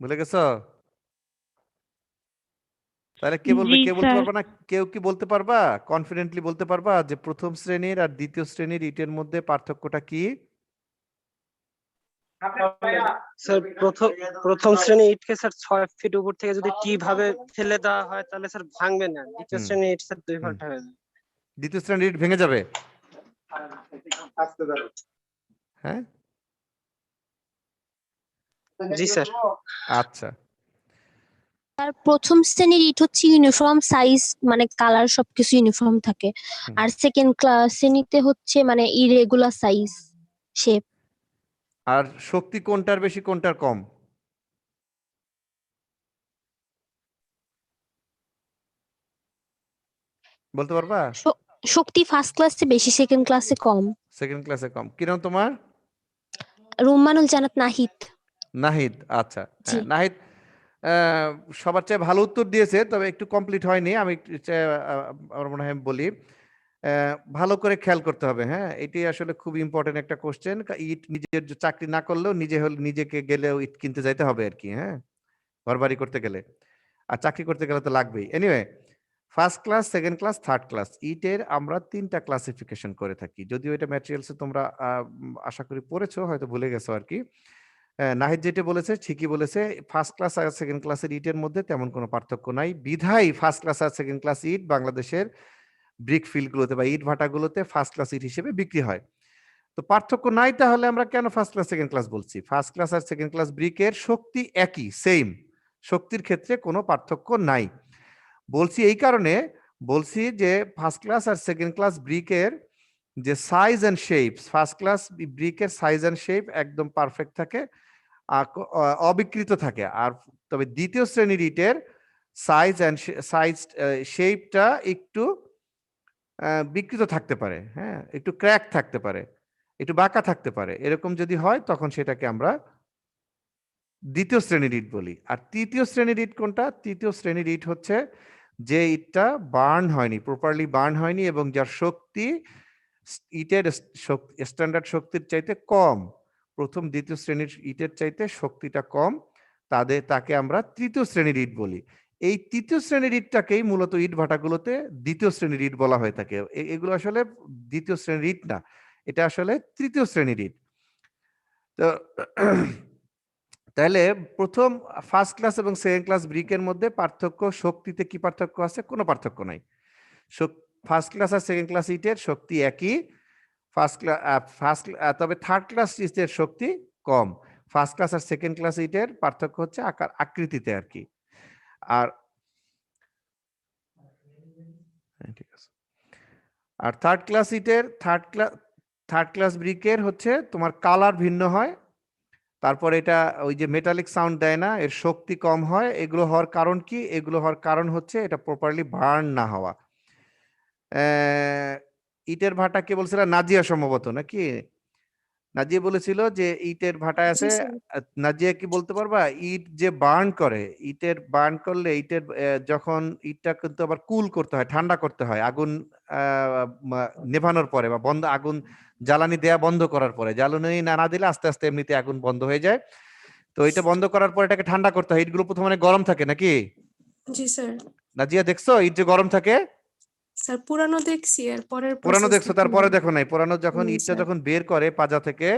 ভুলে গেছো? তাহলে কে বলবে? জি কে বলতে স্যার। পারবা না? কেউ কি বলতে পারবা, কনফিডেন্টলি বলতে পারবা যে প্রথম শ্রেণীর আর দ্বিতীয় শ্রেণীর ইটের মধ্যে পার্থক্যটা কি? স্যার প্রথম শ্রেণী ইটকে স্যার 6 ফিট উপর থেকে যদি টি ভাবে ফেলে দেওয়া হয় তাহলে স্যার ভাঙবে না। দ্বিতীয় শ্রেণী ইট স্যার 2 ঘন্টা হয়ে যাবে। দ্বিতীয় শ্রেণীর ইট ভেঙে যাবে? হ্যাঁ, জি স্যার। আচ্ছা। আর প্রথম শ্রেণীর ইট হচ্ছে ইউনিফর্ম সাইজ, মানে কালার সবকিছু ইউনিফর্ম থাকে। আর সেকেন্ড ক্লাস শ্রেণীতে হচ্ছে মানে ইরেগুলার সাইজ, শেপ। আর শক্তি কোনটার বেশি কোনটার কম? বলতে পারবা? শক্তি ফার্স্ট ক্লাসে বেশি, সেকেন্ড ক্লাসে কম। সেকেন্ড ক্লাসে কম। কি নাম তোমার? রুম্মানুল জান্নাত নাহিদ। নাহিদ, আচ্ছা। জি। হ্যাঁ, নাহিদ সবার চেয়ে ভালো উত্তর দিয়েছে, তবে একটু কমপ্লিট হয়নি। আমি আমার মনে হয় বলি, ভালো করে খেয়াল করতে হবে। হ্যাঁ, এটি আসলে খুব ইম্পর্টেন্ট একটা কোশ্চেন। ইট নিজের চাকরি না করলেও নিজেকে গেলেও ইট কিনতে যাইতে হবে আর কি। হ্যাঁ, ঘরবাড়ি করতে গেলে, আর চাকরি করতে গেলে তো লাগবেই। Anyway, first class, second class, third class ইটের আমরা 3টা ক্লাসিফিকেশন করে থাকি। যদিও এটা ম্যাটেরিয়ালসে তোমরা আশা করি পড়েছো, হয়তো ভুলে গেছো আর কি। নাহিদ যেটা বলেছে ঠিকই বলেছে। ফার্স্ট ক্লাস আর সেকেন্ড ক্লাসের ইটের মধ্যে তেমন কোনো পার্থক্য নাই। বিধায় ফার্স্ট ক্লাস আর সেকেন্ড ক্লাস ইট বাংলাদেশের ব্রিক ফিল্ডগুলোতে বা ইট ভাটাগুলোতে ফার্স্ট ক্লাস ইট হিসেবে বিক্রি হয়। তো পার্থক্য নাই, তাহলে আমরা কেন ফার্স্ট ক্লাস সেকেন্ড ক্লাস বলছি? ফার্স্ট ক্লাস আর সেকেন্ড ক্লাস ব্রিকের শক্তি একই, সেম। শক্তির ক্ষেত্রে কোনো পার্থক্য নাই। বলছি এই কারণে, বলছি যে ফার্স্ট ক্লাস আর সেকেন্ড ক্লাস ব্রিকের যে size and shapes, first class ব্রিকের সাইজ অ্যান্ড শেপ একদম পারফেক্ট থাকে, অবিকৃত থাকে। আর তবে দ্বিতীয় শ্রেণীর ইটের সাইজ শেপটা একটু বিকৃত থাকতে পারে। হ্যাঁ, একটু ক্র্যাক থাকতে পারে, একটু বাঁকা থাকতে পারে। এরকম যদি হয় তখন সেটাকে আমরা দ্বিতীয় শ্রেণীর ইট বলি। আর তৃতীয় শ্রেণীর ইট কোনটা? তৃতীয় শ্রেণীর ইট হচ্ছে যে ইটটা বার্ন হয়নি, প্রপারলি বার্ন হয়নি, এবং যার শক্তি ইটের স্ট্যান্ডার্ড শক্তির চাইতে কম, প্রথম দ্বিতীয় শ্রেণীর ইটের চাইতে শক্তিটা কম, তাকে আমরা তৃতীয় শ্রেণীর ইট বলি। এই তৃতীয় শ্রেণীর ইটটাকেই মূলত ইট ভাটাগুলোতে দ্বিতীয় শ্রেণীর ইট বলা হয়ে থাকে। এগুলো আসলে দ্বিতীয় শ্রেণীর ইট না, এটা আসলে তৃতীয় শ্রেণীর ইট। তো তাহলে প্রথম ফার্স্ট ক্লাস এবং সেকেন্ড ক্লাস ব্রিকের মধ্যে পার্থক্য, শক্তিতে কি পার্থক্য আছে? কোনো পার্থক্য নাই। ফার্স্ট ক্লাস আর সেকেন্ড ক্লাস ইটের শক্তি একই, তবে থার্ড ক্লাস ইটের শক্তি কম। ফার্স্ট ক্লাস আর সেকেন্ড ক্লাস ইটের পার্থক্য হচ্ছে আকৃতিতে আর কি। আর ঠিক আছে। আর থার্ড ক্লাস ইটের, থার্ড ক্লাস ব্রিকের হচ্ছে তোমার কালার ভিন্ন হয়, তারপর এটা ওই যে মেটালিক সাউন্ড দেয় না, এর শক্তি কম হয়। এগুলো হওয়ার কারণ কি? এগুলো হওয়ার কারণ হচ্ছে এটা প্রপারলি বার্ন না হওয়া। ইটের ভাটা কে বলছিল? নাজিয়া সম্ভবত, নাকি? নাজিয়া বলেছিল যে ইটের ভাটায় আছে। নাজিয়া কি বলতে পারবা? ইট যে বার্ন করে, ইটের বার্ন করলে ইটের যখন ইটটা কিন্তু আবার কুল করতে হয়, ঠান্ডা করতে হয়, আগুন নেভানোর পরে বা বন্ধ, আগুন জ্বালানি দেয়া বন্ধ করার পরে, জ্বালানি না দিলে আস্তে আস্তে এমনিতে আগুন বন্ধ হয়ে যায়। তো এটা বন্ধ করার পর এটাকে ঠান্ডা করতে হয়। ইটগুলো প্রথমে অনেক গরম থাকে, নাকি? জি স্যার। নাজিয়া দেখছো ইট যে গরম থাকে? স্যার পুরানো দেখছি, আর পরের পুরানো দেখছো, তারপরে দেখো নাই? পুরানো যখন হুম, ইটটা স্যার। যখন বের করে পাজা থেকে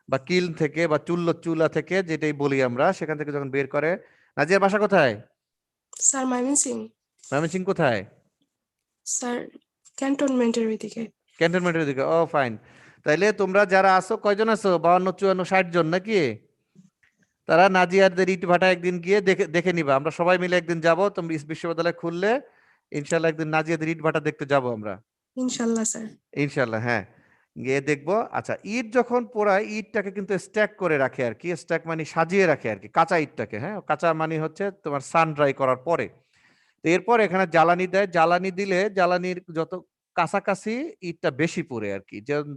বা কিল থেকে বা চুলা থেকে, যেটাই বলি আমরা, সেখান থেকে যখন বের করে। নাজিয়ার বাসা কোথায়? স্যার ময়মনসিং। ময়মনসিং কোথায়? স্যার ক্যান্টনমেন্টের ওইদিকে। ক্যান্টনমেন্টের দিকে। ও ফাইন। তাইলে তোমরা যারা আছো কয়জন আছো? 52, 54, 60 জন নাকি? তারা নাজিয়ারদের ইট ভাটা একদিন গিয়ে দেখে নিবা। আমরা সবাই মিলে একদিন যাব, তুমি বিশ্ববিদ্যালয় খুললে ইনশাল্লাহ একদিন নাজিয়াদের ইট ভাটা দেখতে যাব আমরা, ইনশাল্লাহ স্যার। ইনশাল্লাহ। হ্যাঁ, গিয়ে দেখবো। আচ্ছা, ইট যখন পোড়ায় ইটটাকে কিন্তু স্ট্যাক করে রাখে আর কি, স্ট্যাক মানে সাজিয়ে রাখে আর কি, কাঁচা ইটটাকে। হ্যাঁ, কাঁচা মানে হচ্ছে তোমার সান ড্রাই করার পরে। তো এরপর এখানে জ্বালানি দেয়, জ্বালানি দিলে জ্বালানির যত কাছাকাছি ইটটা বেশি পুড়ে আর কি।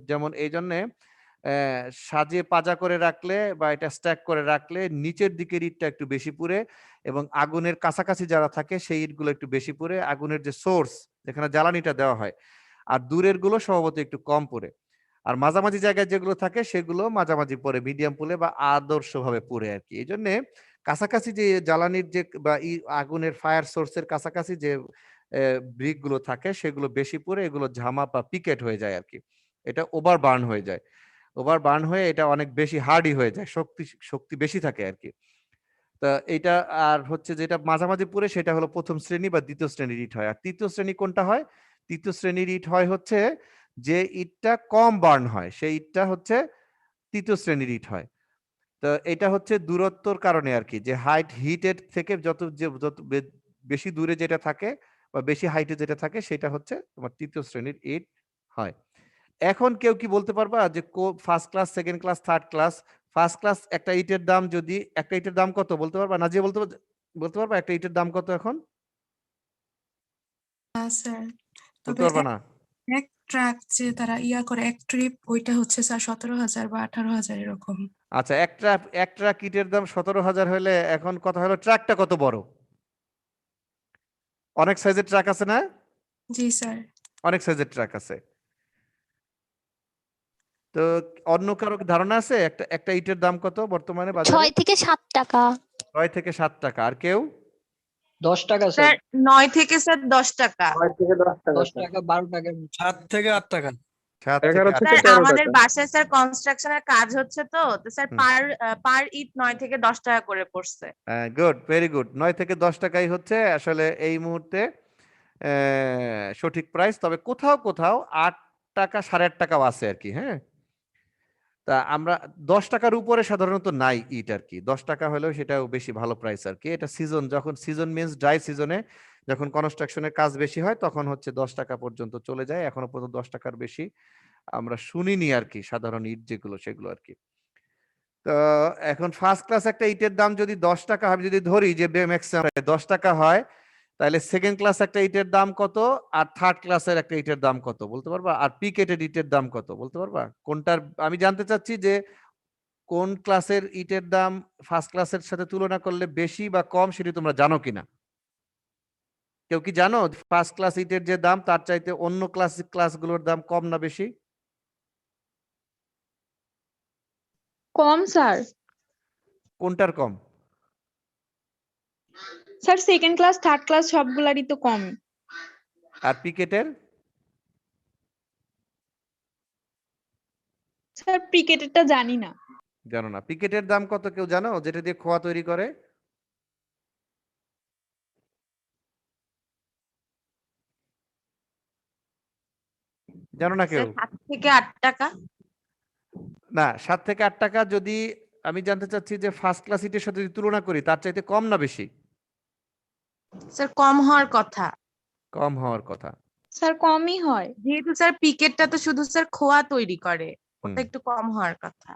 যেমন এই জন্যে সাজিয়ে পাজা করে রাখলে বা এটা স্ট্যাক করে রাখলে নিচের দিকের ইটটা একটু বেশি পুড়ে এবং আগুনের কাছাকাছি যারা থাকে সেই ইটগুলো একটু বেশি পুড়ে, আগুনের যে সোর্স যেখানে জ্বালানিটা দেওয়া হয়, আর দূরের গুলো স্বভাবত একটু কম পুড়ে। আর মাঝামাঝি জায়গায় যেগুলো থাকে সেগুলো মাঝামাঝি পড়ে, মিডিয়াম পুড়ে বা আদর্শভাবে পুড়ে আর কি। এই জন্যে কাছাকাছি যে জ্বালানির যে বা আগুনের ফায়ার সোর্সের কাছাকাছি যে ব্রিক গুলো থাকে সেগুলো বেশি পুড়ে, এগুলো ঝামা বা পিকেট হয়ে যায় আর কি। এটা ওভার বার্ন হয়ে যায়, ওভার বার্ন হয়ে এটা অনেক বেশি হার্ডি হয়ে যায়, শক্তি বেশি থাকে আর কি। তা এটা আর হচ্ছে যেটা মাঝামাঝি পুড়ে সেটা হলো প্রথম শ্রেণী বা দ্বিতীয় শ্রেণীর ইট হয়। আর তৃতীয় শ্রেণী কোনটা হয়? তৃতীয় শ্রেণীর ইট হয় হচ্ছে যে ইটটা কম বার্ন হয়, সেই ইটটা হচ্ছে তৃতীয় শ্রেণীর ইট হয়। তো এটা হচ্ছে দূরত্বর কারণে আর কি, যে হাইট হিটের থেকে যত বেশি দূরে যেটা থাকে বা বেশি হাইটে যেটা থাকে সেটা হচ্ছে তোমার তৃতীয় শ্রেণীর ইট হয়। এখন কেউ কি বলতে পারবা যে first class, second class, third class? First class একটা ইটের দাম যদি, একটা ইটের দাম কত বলতে পারবা? না যে বলতে পারবা একটা ইটের দাম কত এখন? স্যার, বলতে তবে পারবা না? এক ট্রাক যে তারা করে এক ট্রিপ, ওইটা হচ্ছে স্যার 17,000 বা 18,000 এরকম। আচ্ছা, এক ট্রাক ইটের দাম 17,000 হলে এখন কথা হলো ট্রাকটা কত বড়? অনেক সাইজের ট্রাক আছে না? জি স্যার। অনেক সাইজের ট্রাক আছে। তো অন্য কারো ধারণা আছে একটা ইটের দাম কত বর্তমানে বাজারে? 6 থেকে 7 টাকা। 6 থেকে 7 টাকা। আর কেউ? 10 টাকা স্যার 9 থেকে স্যার 10 টাকা। 9 থেকে 10 টাকা 10 টাকা 12 টাকা 7 থেকে 8 টাকা। 7 থেকে 11 8 থেকে স্যার 13 আমাদের টাকা। বাসায় স্যার কনস্ট্রাকশনের কাজ হচ্ছে, তো স্যার হুম। পার ইট 9 থেকে 10 টাকা করে পড়ছে। Good, very good. 9 থেকে 10 টাকাই হচ্ছে আসলে এই মুহূর্তে সঠিক প্রাইস। তবে কোথাও কোথাও 8 টাকা 8.5 টাকাও আছে আর কি। হ্যাঁ, তা আমরা 10 টাকার উপরে সাধারণত নাই ইট আর কি। 10 টাকা হলেও সেটাও বেশি ভালো প্রাইস আর কি। এটা সিজন, যখন সিজন মিন্স ড্রাই সিজনে যখন কনস্ট্রাকশনের কাজ বেশি হয় তখন হচ্ছে 10 টাকা পর্যন্ত চলে যায়। এখনো পর্যন্ত 10 টাকার বেশি আমরা শুনিনি আর কি, সাধারণ ইট যেগুলো সেগুলো আর কি। তো এখন ফার্স্ট ক্লাস একটা ইটের দাম যদি 10 টাকা হয়, যদি ধরি যে ম্যাক্সিমাম 10 টাকা হয়, তাহলে সেকেন্ড ক্লাস একটা ইটের দাম কত আর থার্ড ক্লাসের একটা ইটের দাম কত বলতে পারবা? আর পিকেটেড ইটের দাম কত বলতে পারবা? কোনটার আমি জানতে চাচ্ছি যে কোন ক্লাসের ইটের দাম ফার্স্ট ক্লাসের সাথে তুলনা করলে বেশি বা কম, সেটি তোমরা জানো কিনা? কেউ কি জানো ফার্স্ট ক্লাস ইটের যে দাম তার চাইতে অন্য ক্লাসগুলোর দাম কম না বেশি? কম স্যার। কোনটার কম? Sir second class third class সবগুলারই তো কম। আর পিকেটের? স্যার ক্রিকেটেরটা জানি না। জানো না? পিকেটের দাম কত কেউ জানো, যেটা দিয়ে খোয়া তৈরি করে? জানো না কেউ? স্যার 7 থেকে 8 টাকা। না, 7 থেকে 8 টাকা যদি আমি জানতে চাচ্ছি যে ফার্স্ট ক্লাস ইটের সাথে যদি তুলনা করি তার চাইতে কম না বেশি? স্যার কম হওয়ার কথা। কম হওয়ার কথা। স্যার কমই হয়। যেহেতু স্যার পিকেটটা তো শুধু স্যার খোয়া তৈরি করে, হুম। ওটা একটু কম হওয়ার কথা।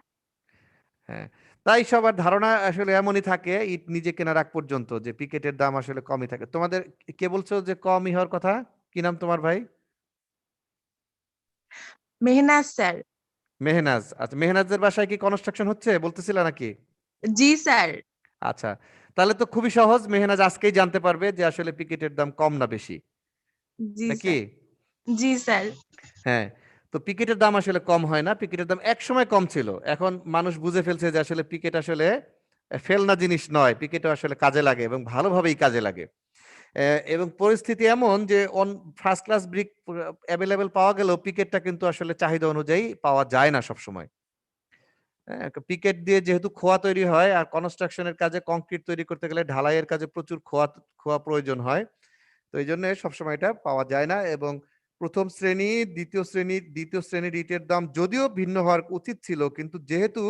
হ্যাঁ, তাই সবার ধারণা আসলে এমনই থাকে ইট নিজে কেনার আগ পর্যন্ত, যে পিকেটের দাম আসলে কমই থাকে। তোমাদের কে বলছো যে কমই হওয়ার কথা? কি নাম তোমার ভাই? মেহনাজ স্যার। মেহনাজ। আচ্ছা, মেহনাজের বাসায় কি কনস্ট্রাকশন হচ্ছে বলতেছিল নাকি? জি স্যার। আচ্ছা, তাহলে তো খুবই সহজ, মেহনাজ আজকেই জানতে পারবে যে আসলে পিকেটের দাম কম না বেশি, জি নাকি? স্যার। জি স্যার। হ্যাঁ, তো পিকেটের দাম আসলে কম হয় না। পিকেটের দাম এক সময় কম ছিল, এখন মানুষ বুঝে ফেলছে যে আসলে পিকেট আসলে ফেলনা জিনিস নয়, পিকেটও আসলে কাজে লাগে এবং ভালোভাবেই কাজে লাগে। এবং পরিস্থিতি এমন যে ফার্স্ট ক্লাস ব্রিক অ্যাভেলেবেল পাওয়া গেলেও পিকেটটা কিন্তু আসলে চাহিদা অনুযায়ী পাওয়া যায় না সবসময়। পিকেট দিয়ে যেহেতু খোয়া তৈরি হয় আর কনস্ট্রাকশনের কাজে কংক্রিট তৈরি করতে গেলে ঢালাইয়ের কাজে প্রচুর খোয়া প্রয়োজন হয়, তো এই জন্য সবসময় এটা পাওয়া যায় না। এবং প্রথম শ্রেণী দ্বিতীয় শ্রেণীর ইটের দাম যদিও ভিন্ন হওয়ার উচিত ছিল, কিন্তু যেহেতু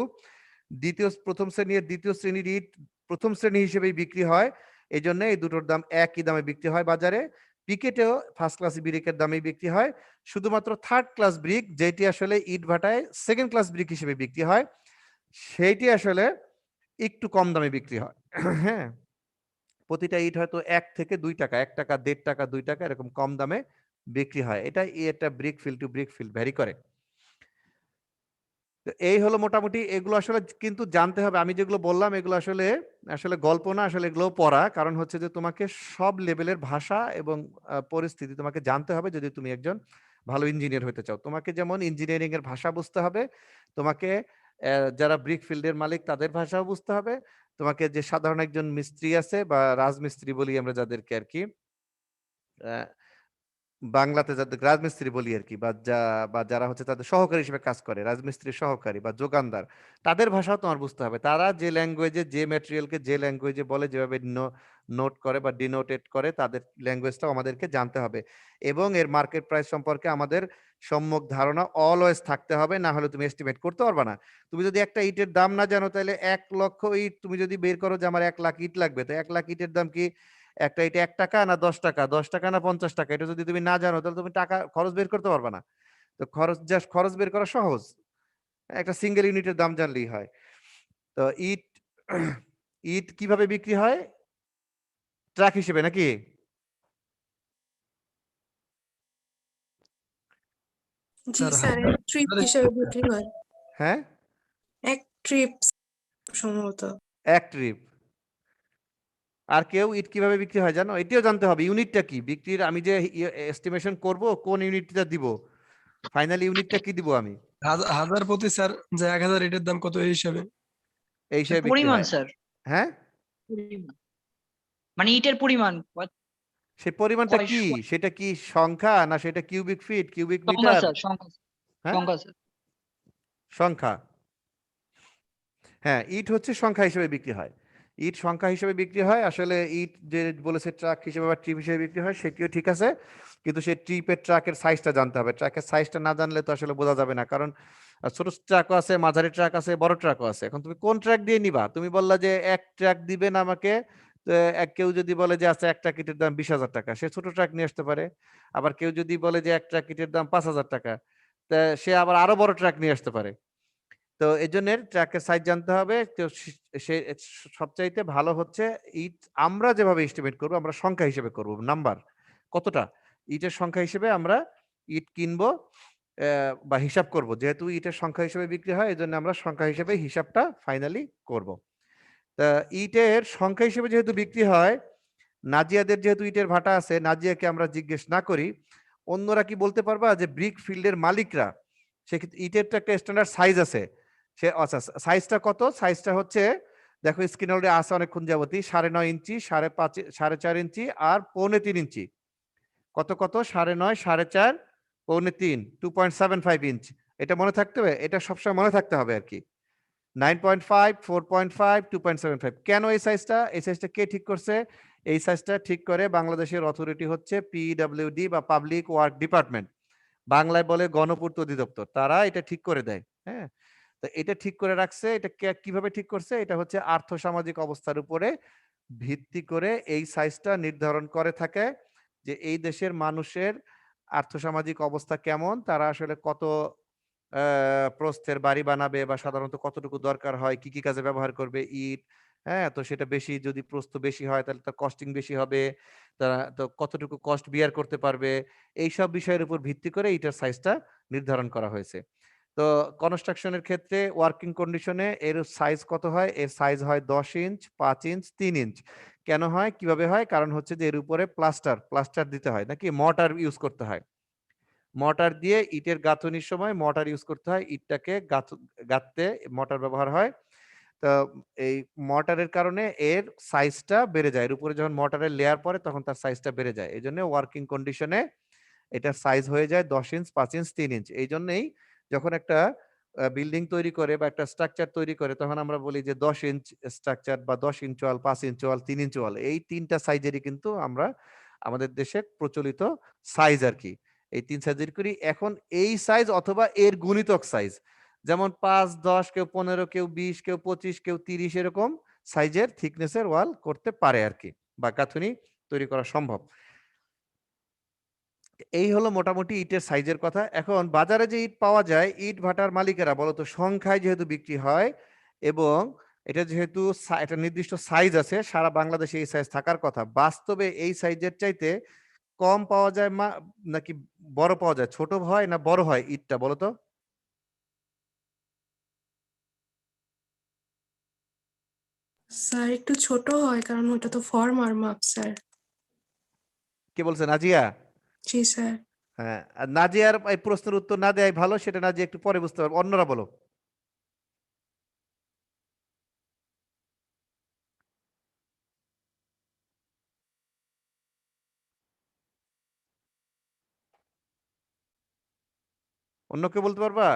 প্রথম শ্রেণী আর দ্বিতীয় শ্রেণীর ইট প্রথম শ্রেণী হিসেবেই বিক্রি হয়, এই জন্য এই দুটোর দাম একই দামে বিক্রি হয় বাজারে। পিকেটেও ফার্স্ট ক্লাস ব্রিকের দামে বিক্রি হয়, শুধুমাত্র থার্ড ক্লাস ব্রিক যেটি আসলে ইট ভাটায় সেকেন্ড ক্লাস ব্রিক হিসেবে বিক্রি হয় সেইটি আসলে একটু কম দামে বিক্রি হয়। হ্যাঁ, প্রতিটা ইট হয়তো 1 থেকে 2 টাকা, 1 টাকা, 1.5 টাকা, 2 টাকা এরকম কম দামে বিক্রি হয়। এটা brick field to brick field vary করে। তো এই হলো মোটামুটি, এগুলো আসলে কিন্তু জানতে হবে। আমি যেগুলো বললাম এগুলো আসলে আসলে গল্প না, আসলে এগুলো পড়া। কারণ হচ্ছে যে তোমাকে সব লেভেলের ভাষা এবং পরিস্থিতি তোমাকে জানতে হবে যদি তুমি একজন ভালো ইঞ্জিনিয়ার হতে চাও। তোমাকে যেমন ইঞ্জিনিয়ারিং এর ভাষা বুঝতে হবে, তোমাকে যারা ব্রিক ফিল্ডের মালিক তাদের ভাষাও বুঝতে হবে, তোমাকে যে সাধারণ একজন মিস্ত্রি আছে বা রাজমিস্ত্রি বলি আমরা যাদেরকে আর কি, আহ, বাংলাতে যাদের রাজমিস্ত্রি বলি আর কি, বা যারা হচ্ছে তাদের সহকারী হিসেবে কাজ করে, রাজমিস্ত্রির সহকারী বা যোগানদার, তাদের ভাষাও তোমার বুঝতে হবে। তারা যে ল্যাঙ্গুয়েজে, যে ম্যাটেরিয়ালকে যে ল্যাঙ্গুয়েজে বলে, যেভাবে নোট করে বা ডিনোটেড করে, তাদের ল্যাঙ্গুয়েজটাও আমাদেরকে জানতে হবে। এবং এর মার্কেট প্রাইস সম্পর্কে আমাদের সম্যক ধারণা অলওয়েজ থাকতে হবে, না হলে তুমি এস্টিমেট করতে পারবে না। তুমি যদি একটা ইটের দাম না জানো, তাহলে 1 লক্ষ ইট তুমি যদি বের করো যে আমার 1 লাখ ইট লাগবে, তো 1 লাখ ইটের দাম কি একটা ইটে 1 টাকা না 10 টাকা, 10 টাকা না 50 টাকা, এটা যদি তুমি না জানো তাহলে তুমি টাকা খরচ বের করতে পারবে না। তো খরচ বের করা সহজ, একটা সিঙ্গেল ইউনিটের দাম জানলেই হয়। তো ইট ইট কিভাবে বিক্রি হয়? ট্রাক হিসেবে নাকি? জি স্যার স্যার, এক ট্রিপ হিসেবে বিক্রি হয়। হ্যাঁ, এক ট্রিপ সম্ভবত। 1 ট্রিপ। আর কেউ ইট কিভাবে বিক্রি হয় জানো? এটিও জানতে হবে, ইউনিটটা কি বিক্রির। আমি যে এস্টিমেশন করব কোন ইউনিটটা দিব, ফাইনাল ইউনিটটা কি দিব আমি, হাজার প্রতি স্যার যে 1000 ইটের দাম কত এই হিসাবে? এই হিসেবে বিক্রি পরিমাণ হয়। স্যার, হ্যাঁ, পরিমাণ মানে ইটের পরিমাণ সেই পরিমাণটা কি? কয়শো সেটা কি সংখ্যা, না সেটা কিউবিক ফিট, কিউবিক সংখ্যা মিটার? স্যার, সংখ্যা হ্যাঁ, সংখ্যা স্যার। সংখ্যা। হ্যাঁ, ইট হচ্ছে সংখ্যা হিসেবে বিক্রি হয়। ইট সংখ্যা হিসেবে বিক্রি হয়। আসলে ইট যে বলেছে ট্রাক হিসেবে বা ট্রিপ হিসেবে বিক্রি হয়, সেটিও ঠিক আছে, কিন্তু সেই ট্রিপের ট্রাকের সাইজটা জানতে হবে। ট্রাকের সাইজটা না জানলে তো আসলে বোঝা যাবে না। কারণ ছোট ট্রাকও আছে, মাঝারি ট্রাক আছে, বড় ট্রাকও আছে। এখন তুমি কোন ট্রাক দিয়ে নিবা? তুমি বললা যে 1 ট্রাক দিবেন আমাকে, তো কেউ যদি বলে যে আচ্ছা 1 ট্রাক ইটের দাম 20,000 টাকা, সে ছোট ট্রাক নিয়ে আসতে পারে। আবার কেউ যদি বলে যে 1 ট্রাক ইটের দাম 5,000 টাকা, তা সে আবার আরো বড় ট্রাক নিয়ে আসতে পারে। তো এজন্য ট্র্যাকের সাইজ জানতে হবে। তো সে সবচাইতে ভালো হচ্ছে ইট আমরা যেভাবে এস্টিমেট করব, আমরা সংখ্যা হিসেবে করব, নাম্বার কতটা ইটের সংখ্যা হিসেবে আমরা ইট কিনবো, বা হিসাব করব। যেহেতু ইটের সংখ্যা হিসেবে বিক্রি হয়, এজন্য আমরা সংখ্যা হিসেবে হিসাবটা ফাইনালি করব। তা ইটের সংখ্যা হিসেবে যেহেতু বিক্রি হয়, নাজিয়াদের যেহেতু ইটের ভাটা আছে, নাজিয়াকে আমরা জিজ্ঞেস না করি, অন্যরা কি বলতে পারবা যে ব্রিক ফিল্ডের মালিকরা, সেক্ষেত্রে ইটের তো একটা স্ট্যান্ডার্ড সাইজ আছে, সে আচ্ছা সাইজটা কত? সাইজটা হচ্ছে, দেখো স্ক্রিনে অলরেডি আছে অনেকক্ষণ যাবতী, 9.5 ইঞ্চি, 5.5, 4.5 ইঞ্চি আর 3.25 ইঞ্চি। কত কত? 9.5, 4.5, 3.25, 2.75 ইঞ্চ। এটা মনে থাকতে হবে, এটা সবসময় মনে থাকতে হবে আর কি। 9.5, 4.5, 2.75। কেন এই সাইজটা? এই সাইজটা কে ঠিক করছে? এই সাইজটা ঠিক করে বাংলাদেশের অথরিটি হচ্ছে পিডব্লিউডি বা পাবলিক ওয়ার্ক ডিপার্টমেন্ট, বাংলায় বলে গণপূর্ত অধিদপ্তর। তারা এটা ঠিক করে দেয়। হ্যাঁ, তো এটা ঠিক করে রাখছে। এটা কিভাবে ঠিক করছে? এটা হচ্ছে আর্থসামাজিক অবস্থার উপরে ভিত্তি করে এই সাইজটা নির্ধারণ করে থাকে, যে এই দেশের মানুষের আর্থসামাজিক অবস্থা কেমন, তারা আসলে কত প্রস্থের বাড়ি বানাবে, বা সাধারণত কতটুকু দরকার হয়, কি কি কাজে ব্যবহার করবে ইট। হ্যাঁ, তো সেটা বেশি, যদি প্রস্থ বেশি হয় তাহলে তার কস্টিং বেশি হবে, তারা তো কতটুকু কস্ট বিয়ার করতে পারবে, এইসব বিষয়ের উপর ভিত্তি করে ইটের সাইজটা নির্ধারণ করা হয়েছে। তো কনস্ট্রাকশনের ক্ষেত্রে ওয়ার্কিং কন্ডিশনে এর সাইজ কত হয়? এর সাইজ হয় 10 ইঞ্চ, 5 ইঞ্চ, 3 ইঞ্চ। কেন হয়, কিভাবে হয়? কারণ হচ্ছে যে এর উপরে প্লাস্টার দিতে হয়, নাকি মর্টার ইউজ করতে হয়। মর্টার দিয়ে ইটের গাঁথনির সময় মর্টার ইউজ করতে হয়, ইটটাকে গাঁথতে মর্টার ব্যবহার হয়। তো এই মর্টারের কারণে এর সাইজটা বেড়ে যায়। এর উপরে যখন মর্টারের লেয়ার পড়ে তখন তার সাইজটা বেড়ে যায়। এই জন্য ওয়ার্কিং কন্ডিশনে এটার সাইজ হয়ে যায় 10 ইঞ্চ, 5 ইঞ্চ, 3 ইঞ্চ। এই জন্যই যখন একটা বিল্ডিং তৈরি করে বা একটা স্ট্রাকচার তৈরি করে, তখন আমরা বলি যে 10 ইঞ্চ স্ট্রাকচার বা 10 ইঞ্চ ওয়াল, 5 ইঞ্চ ওয়াল, 3 ইঞ্চ ওয়াল। এই তিনটা সাইজেরই কিন্তু আমরা আমাদের দেশে প্রচলিত সাইজ আর কি। এই 3 সাইজের করি। এখন এই সাইজ অথবা এর গুণিতক সাইজ, যেমন 5, 10, কেউ 15, কেউ 20, কেউ 25, কেউ 30, এরকম সাইজের থিকনেসের ওয়াল করতে পারে আর কি, বা গাঁথুনি তৈরি করা সম্ভব। এই হলো মোটামুটি ইটের সাইজের কথা। এখন বাজারে যে ইট পাওয়া যায়, ইট ভাটার মালিকেরা বলতো সংখ্যায় যেহেতু বিক্রি হয় এবং এটা যেহেতু একটা নির্দিষ্ট সাইজ আছে, সারা বাংলাদেশে এই সাইজ থাকার কথা, বাস্তবে এই সাইজের চাইতে কম পাওয়া যায় নাকি বড় পাওয়া যায়? ছোট হয় না বড় হয় ইটটা বলো তো? স্যার একটু ছোট হয় কারণ ওটা তো ফর্মার মাপ স্যার। কে বলছে? নাজিয়া? জি স্যার। হ্যাঁ, আর নাজিয়ার এই প্রশ্নের উত্তর না দেয় ভালো, সেটা নাজিয়া একটু পরে বুঝতে পারবে। অন্যরা বলো। অন্য কেউ বলতে পারবা?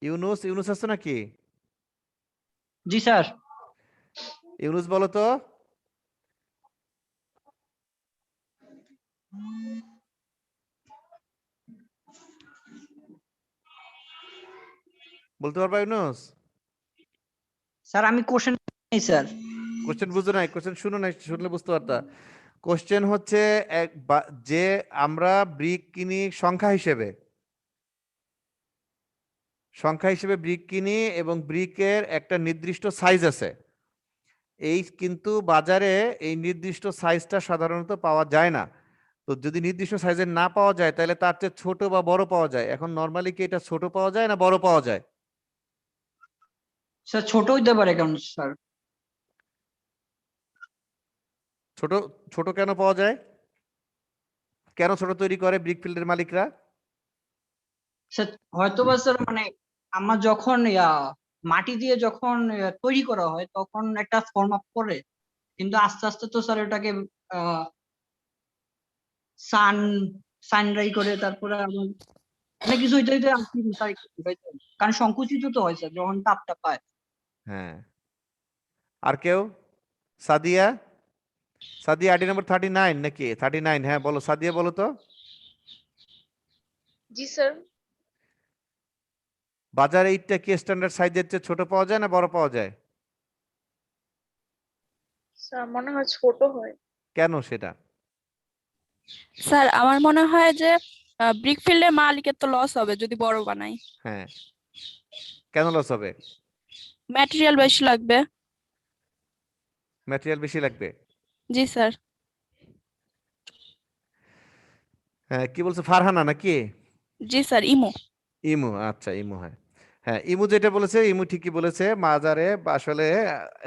ইউনুস, ইউনুস আছে নাকি? জি স্যার। ইউনুস বলো তো। বলতে পারবা ইউনুস? স্যার আমি কোশ্চেন নেই স্যার। কোশ্চেন বুঝো নাই? কোশ্চেন শুনো নাই? শুনলে বুঝতে পারতা। কোশ্চেন হচ্ছে যে আমরা ব্রিক কিনি সংখ্যা হিসেবে, ব্রিক কিনি এবং ব্রিকের একটা নির্দিষ্ট সাইজ আছে। এই কিন্তু বাজারে এই নির্দিষ্ট সাইজটা সাধারণত পাওয়া যায় না। তো যদি নির্দিষ্ট সাইজের না পাওয়া যায় তাহলে তার চেয়ে ছোট বা বড় পাওয়া যায়। এখন নরমালি কি এটা ছোট পাওয়া যায় না বড় পাওয়া যায়? স্যার ছোট হইতে পারে কেন স্যার? ছোট ছোট কেন পাওয়া যায়? কেন ছোট তৈরি করে ব্রিক ফিল্ডের মালিকরা? স্যার হয়তো বা স্যার মানে আমার যখন মাটি দিয়ে যখন তৈরি করা হয় তখন একটা ফর্ম আপ করে, কিন্তু আস্তে আস্তে তো স্যার ওটাকে সান সানরাই করে তারপরে আবার অনেক কিছু হইতে হইতে আর কি স্যার কারণ সংকুচিত তো হয় স্যার যখন তাপটা পায়। হ্যাঁ। আর কেউ? সাদিয়া? সাদিয়া আইডি নাম্বার 39 নাকি? 39, হ্যাঁ বলো সাদিয়া, বলো তো। জি স্যার। বাজারে ইটটা কি স্ট্যান্ডার্ড সাইজের চেয়ে ছোট পাওয়া যায় না বড় পাওয়া যায়? স্যার মনে হয় ছোট হয়। কেন সেটা? স্যার আমার মনে হয় যে ব্রিক ফিল্ডের মালিকের তো লস হবে যদি বড় বানাই। হ্যাঁ, কেন লস হবে? ম্যাটেরিয়াল বেশি লাগবে। ম্যাটেরিয়াল বেশি লাগবে। জি স্যার। হ্যাঁ, কি বলছো? ফারহানা নাকি? জি স্যার ইমো। ইমু, আচ্ছা ইমু, হ্যাঁ হ্যাঁ ইমু যেটা বলেছে, ইমু ঠিকই বলেছে। বাজারে আসলে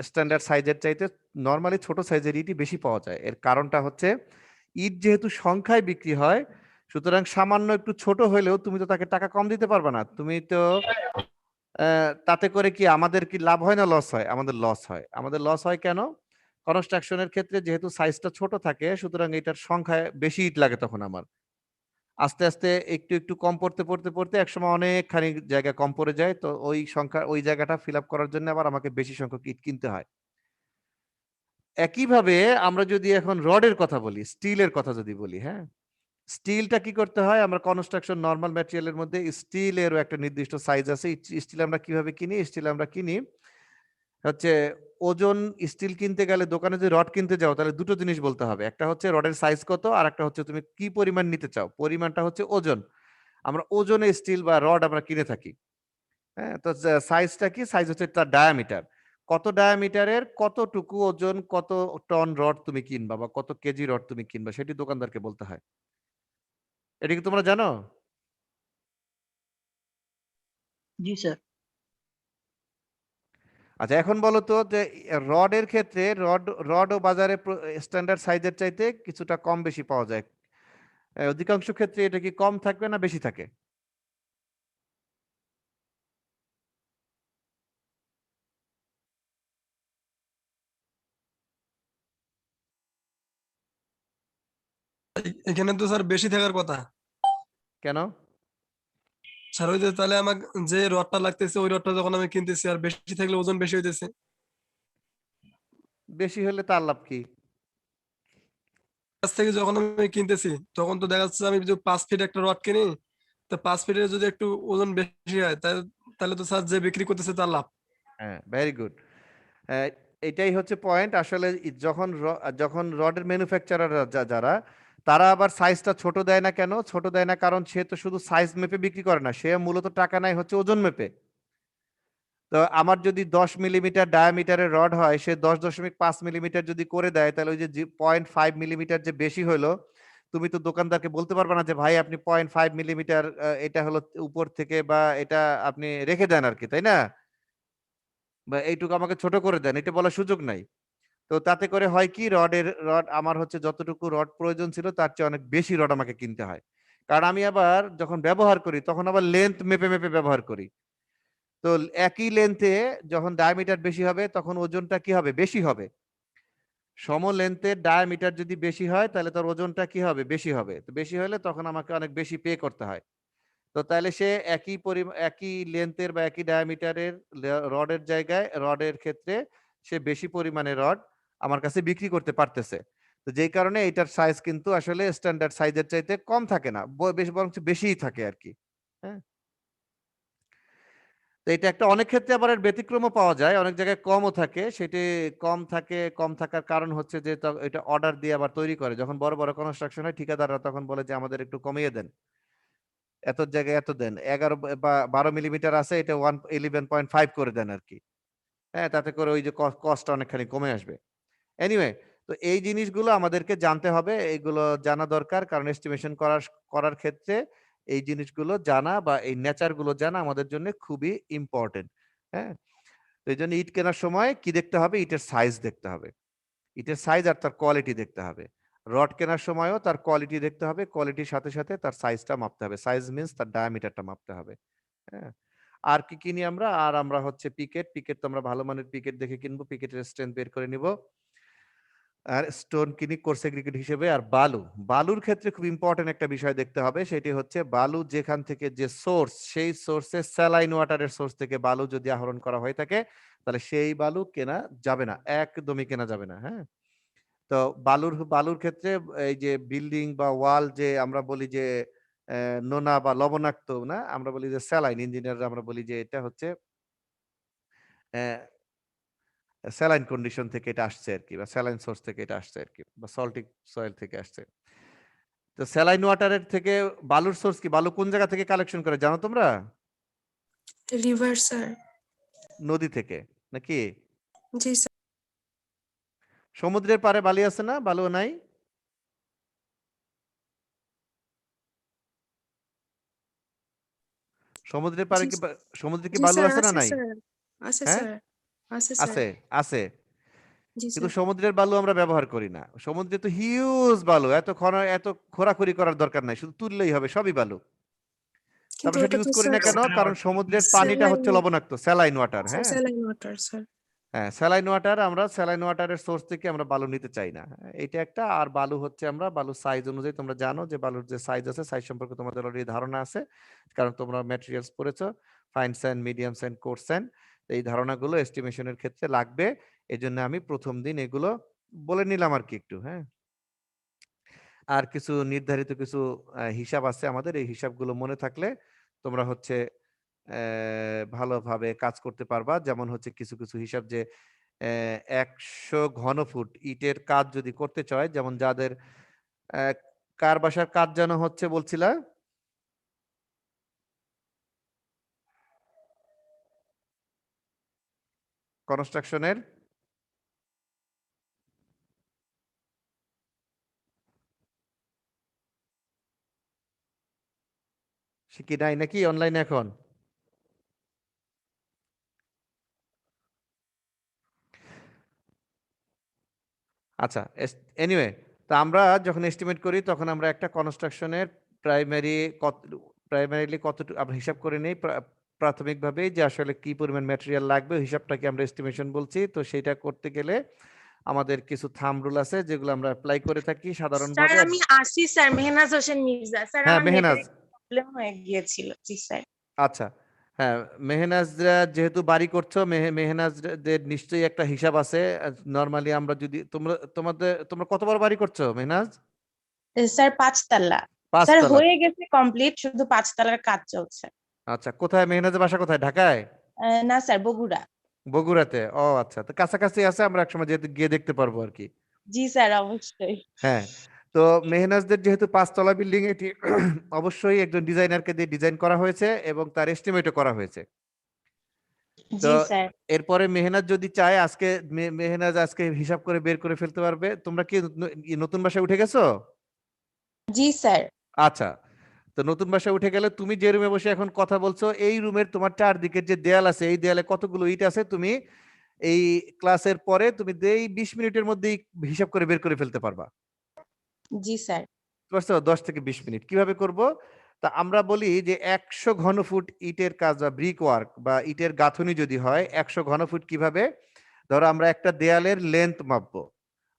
স্ট্যান্ডার্ড সাইজের চাইতে নরমালি ছোট সাইজের ইটই বেশি পাওয়া যায়। এর কারণটা হচ্ছে ইট যেহেতু সংখ্যায় বিক্রি হয়, সুতরাং সামান্য একটু ছোট হলেও তুমি তো তাকে টাকা কম দিতে পারবে না। তুমি তো তাতে করে কি আমাদের কি লাভ হয় না লস হয়? আমাদের লস হয়। আমাদের লস হয় কেন? কনস্ট্রাকশনের ক্ষেত্রে যেহেতু সাইজটা ছোট থাকে, সুতরাং এটার সংখ্যায় বেশি ইট লাগে তখন আমার। আস্তে আস্তে একটু একটু কম পড়তে একসময় অনেকখানি জায়গা কম পড়ে যায়। তো ওই সংখ্যা, ওই জায়গাটা ফিল আপ করার জন্য আবার আমাকে বেশি সংখ্যক ইট কিনতে হয়। একইভাবে আমরা যদি এখন রডের কথা বলি, স্টিলের কথা যদি বলি, হ্যাঁ, স্টিলটা কি করতে হয়? আমরা কনস্ট্রাকশন নরমাল ম্যাটেরিয়ালের মধ্যে স্টিলেরও একটা নির্দিষ্ট সাইজ আছে। স্টিল আমরা কিভাবে কিনি? স্টিল আমরা কিনি হচ্ছে ওজন। স্টিল কিনতে গেলে দোকানে যদি রড কিনতে যাও তাহলে দুটো জিনিস বলতে হবে। একটা হচ্ছে রডের সাইজ কত, আর একটা হচ্ছে তুমি কি পরিমাণ নিতে চাও। পরিমাণটা হচ্ছে ওজন। আমরা ওজনে স্টিল বা রড আমরা কিনে থাকি। হ্যাঁ, তো সাইজটা কি? সাইজ হচ্ছে তার ডায়ামিটার। কত ডায়ামিটারের কতটুকু ওজন, কত টন রড তুমি কিনবা বা কত কেজি রড তুমি কিনবা, সেটি দোকানদারকে বলতে হয়। এটা কি তোমরা জানো? জি স্যার। আচ্ছা, এখন বলো তো যে রডের ক্ষেত্রে রডও বাজারে স্ট্যান্ডার্ড সাইজের চাইতে কিছুটা কম বেশি পাওয়া যায়। অধিকাংশ ক্ষেত্রে এটা কি কম থাকবে না বেশি থাকে? এখানে তো স্যার বেশি থাকার কথা। কেন? স্যার ওই যে তাহলে আমার যে রডটা লাগতেছে ওই রডটা যখন আমি কিনতেছি আর বেশি থাকলে ওজন বেশি হইতেছে। বেশি হলে তার লাভ কি? কাছ থেকে যখন আমি কিনতেছি তখন তো দেখা যাচ্ছে আমি যদি 5 ফিট একটা রড কিনি, তো 5 ফিটের যদি একটু ওজন বেশি হয় তাহলে তো স্যার যে বিক্রি করতেছে তার লাভ। হ্যাঁ, ভেরি গুড। এটাই হচ্ছে পয়েন্ট আসলে যখন রডের ম্যানুফ্যাকচারার যারা তারা আবার সাইজটা ছোট দেয় না কেন? ছোট দেয় না কারণ সে তো শুধু সাইজ মেপে বিক্রি করে না, সে মূলত টাকা নেয় হচ্ছে ওজন মেপে। তো আমার যদি 10 মিলিমিটার ডায়ামিটারের রড হয়, সে 10.5 মিলিমিটার যদি করে দেয়, তাহলে ওই যে 0.5 মিলিমিটার যে বেশি হলো, তুমি তো দোকানদারকে বলতে পারবে না যে ভাই আপনি 0.5 মিলিমিটার এটা হলো উপর থেকে, বা এটা আপনি রেখে দেন আর কি, তাই না? বা এইটুকু আমাকে ছোট করে দেন, এটা বলার সুযোগ নাই। তো তাতে করে হয় কি, রড আমার হচ্ছে যতটুকু রড প্রয়োজন ছিল তার চেয়ে অনেক বেশি রড আমাকে কিনতে হয়। কারণ আমি আবার যখন ব্যবহার করি তখন আবার লেন্থ মেপে মেপে ব্যবহার করি। তো একই লেন্থে যখন ডায়ামিটার বেশি হবে তখন ওজনটা কি হবে? বেশি হবে। সম লেন্থের ডায়ামিটার যদি বেশি হয় তাহলে তার ওজনটা কি হবে? বেশি হবে। তো বেশি হলে তখন আমাকে অনেক বেশি পে করতে হয়। তো তাহলে সে একই লেন্থের বা একই ডায়ামিটারের রডের জায়গায়, রডের ক্ষেত্রে সে বেশি পরিমাণে রড আমার কাছে বিক্রি করতে পারতেছে। তো যেই কারণে এটার সাইজ কিন্তু আসলে স্ট্যান্ডার্ড সাইজের চাইতে কম থাকে না, বরং বেশিই থাকে আর কি। হ্যাঁ, তো এটা একটা, অনেক ক্ষেত্রে আবার এর ব্যতিক্রমও পাওয়া যায়, অনেক জায়গায় কমও থাকে। সেটি কম থাকার কারণ হচ্ছে যে এটা অর্ডার দিয়ে আবার তৈরি করে। যখন বড় বড় কনস্ট্রাকশন হয় ঠিকাদাররা তখন বলে যে আমাদের একটু কমিয়ে দেন, এত জায়গায় এত দেন, 11 বা 12 মিলিমিটার আছে, এটা 11.5 করে দেন আর কি। হ্যাঁ, তাতে করে ওই যে কস্ট অনেকখানি কমে আসবে। এনিওয়ে, তো এই জিনিসগুলো আমাদেরকে জানতে হবে, এইগুলো জানা দরকার, কারণ এস্টিমেশন করার ক্ষেত্রে এই জিনিসগুলো জানা বা এই নেচার গুলো জানা আমাদের জন্য খুবই ইম্পর্টেন্ট। হ্যাঁ, তো এই জন্য ইট কেনার সময় কি দেখতে হবে? ইটের সাইজ দেখতে হবে, ইটের সাইজ আর তার কোয়ালিটি দেখতে হবে। রড কেনার সময়ও তার কোয়ালিটি দেখতে হবে, কোয়ালিটির সাথে সাথে তার সাইজটা মাপতে হবে। সাইজ মিন্স তার ডায়ামিটারটা মাপতে হবে। হ্যাঁ, আর কি কিনি আমরা? আর আমরা হচ্ছে পিকেট তো আমরা ভালো মানের পিকেট দেখে কিনবো, পিকেটের স্ট্রেংথ বের করে নিব। আর স্টোন কিনি কোর্স এগ্রিগেট হিসেবে। আর বালুর ক্ষেত্রে খুব ইম্পর্টেন্ট একটা বিষয় দেখতে হবে, সেটি হচ্ছে বালু যেখান থেকে যে সোর্স, সেই সোর্সে স্যালাইন ওয়াটারের সোর্স থেকে বালু যদি আহরণ করা হয়ে থাকে তাহলে সেই বালু কেনা যাবে না, একদমই কেনা যাবে না। হ্যাঁ, তো বালুর ক্ষেত্রে এই যে বিল্ডিং বা ওয়াল যে আমরা বলি যে নোনা বা লবণাক্ত, না আমরা বলি যে স্যালাইন, ইঞ্জিনিয়াররা আমরা বলি যে এটা হচ্ছে স্যালাইন কন্ডিশন থেকে এটা আসছে আর কি, বা স্যালাইন সোর্স থেকে এটা আসছে আর কি, বা সল্টিক সয়েল থেকে আসছে। তো স্যালাইন ওয়াটারের থেকে বালুর সোর্স কি? বালু কোন জায়গা থেকে কালেকশন করে জানো তোমরা? River sir. নদী থেকে নাকি? জি স্যার। সমুদ্রের পাড়ে বালি আছে না? বালু নাই? সমুদ্রের পাড়ে জি কি সমুদ্রে কি জি বালু স্যার, আছে না আছে নাই? স্যার, আছে হ্যাঁ, স্যার, আছে স্যার। আছে আছে। জি কিন্তু স্যার। সমুদ্রের বালু আমরা ব্যবহার করি না। সমুদ্রে তো হিউজ বালু, এত খোরাখুরি করার দরকার নাই, শুধু তুললেই হবে, সবই বালু। কিন্তু তারপর সেটা ওটা ইউজ তো করি না স্যার কেন? কারণ সমুদ্রের পানিটা স্যালাইন, হচ্ছে লবণাক্ত, স্যালাইন ওয়াটার। হ্যাঁ, স্যালাইন ওয়াটার স্যার। হ্যাঁ, স্যালাইন ওয়াটারের সোর্স থেকে আমরা বালু নিতে চাই না। এটা একটা। আর বালু হচ্ছে, আমরা বালুর সাইজ অনুযায়ী, তোমরা জানো যে বালুর যে সাইজ আছে, সাইজ সম্পর্কে তোমাদের অলরেডি ধারণা আছে, কারণ তোমরা ম্যাটেরিয়ালস পড়েছো, fine sand, medium sand, coarse sand. এই ধারণাগুলো এস্টিমেশনের ক্ষেত্রে লাগবে। এজন্য আমি প্রথম দিন এগুলো বলে নিলাম আর কি একটু। হ্যাঁ, আর কিছু নির্ধারিত কিছু হিসাব আছে আমাদের, এই হিসাবগুলো মনে থাকলে তোমরা হচ্ছে ভালোভাবে কাজ করতে পারবা। যেমন হচ্ছে কিছু কিছু হিসাব, যে ১০০ ঘনফুট ইটের কাজ যদি করতে চায়, যেমন যাদের কার বাসার কাজ যেন হচ্ছে বলছিলা? কনস্ট্রাকশনের সে কি নাই নাকি অনলাইনে এখন? আচ্ছা, এনিওয়ে, তো আমরা যখন এস্টিমেট করি তখন আমরা একটা কনস্ট্রাকশনের প্রাইমারিলি কতটুকু আমরা হিসাব করে নেই প্রাথমিকভাবেই, যে আসলে কি পরিমাণ ম্যাটেরিয়াল লাগবে, হিসাবটাকে আমরা এস্টিমেশন বলছি। তো সেটা করতে গেলে আমাদের কিছু থাম্ব রুল আছে যেগুলো আমরা অ্যাপ্লাই করে থাকি স্যার সাধারণভাবে। আমি আসি স্যার, মেহনাজ হোসেন মির্জা স্যার, হ্যাঁ, আমার মেহনাজ। নেটের প্রবলেম হয়ে গিয়েছিল। জি স্যার। আচ্ছা, হ্যাঁ, মেহনাজরা যেহেতু বাড়ি করছো, মেহনাজদের নিশ্চয়ই একটা হিসাব আছে। নরমালি আমরা যদি তোমরা কতবার বাড়ি করছো মেহনাজ? স্যার 5 তালা। 5 স্যার তলা। হয়ে গেছে কমপ্লিট, শুধু 5 তালার কাজ চলছে। আচ্ছা, কোথায় মেহনাজের বাসা? কোথায়? ঢাকায়? না স্যার, বগুড়া। বগুড়াতে, ও আচ্ছা, তো কাছাকাছি আছে, আমরা একসময় যেহেতু গিয়ে দেখতে পারবো আর কি। জি স্যার, অবশ্যই। হ্যাঁ, তো মেহনাজদের যেহেতু 5 তলা বিল্ডিং, এটি অবশ্যই একজন ডিজাইনারকে দিয়ে ডিজাইন করা হয়েছে এবং তার এস্টিমেটও করা হয়েছে। তো জি স্যার। এরপরে মেহনাজ যদি চায় আজকে, মেহনাজ আজকে হিসাব করে বের করে ফেলতে পারবে। তোমরা কি নতুন বাসায় উঠে গেছো? জি স্যার। আচ্ছা, তো নতুন বাসায় উঠে গেলে তুমি যে রুমে বসে এখন কথা বলছো, এই রুমের তোমার চারদিকের যে দেয়াল আছে, এই দেয়ালে কতগুলো ইট আছে, তুমি এই ক্লাসের পরে তুমি এই 20 মিনিটের মধ্যেই হিসাব করে বের করে ফেলতে পারবা। জি স্যার। বুঝতে পারছো? 10 থেকে 20 মিনিট কিভাবে করব? তা আমরা বলি যে 100 ঘনফুট ইটের কাজ বা ব্রিক ওয়ার্ক বা ইটের গাঁথুনি যদি হয় 100 ঘনফুট, কিভাবে? ধরো আমরা একটা দেয়ালের লেন্থ মাপবো,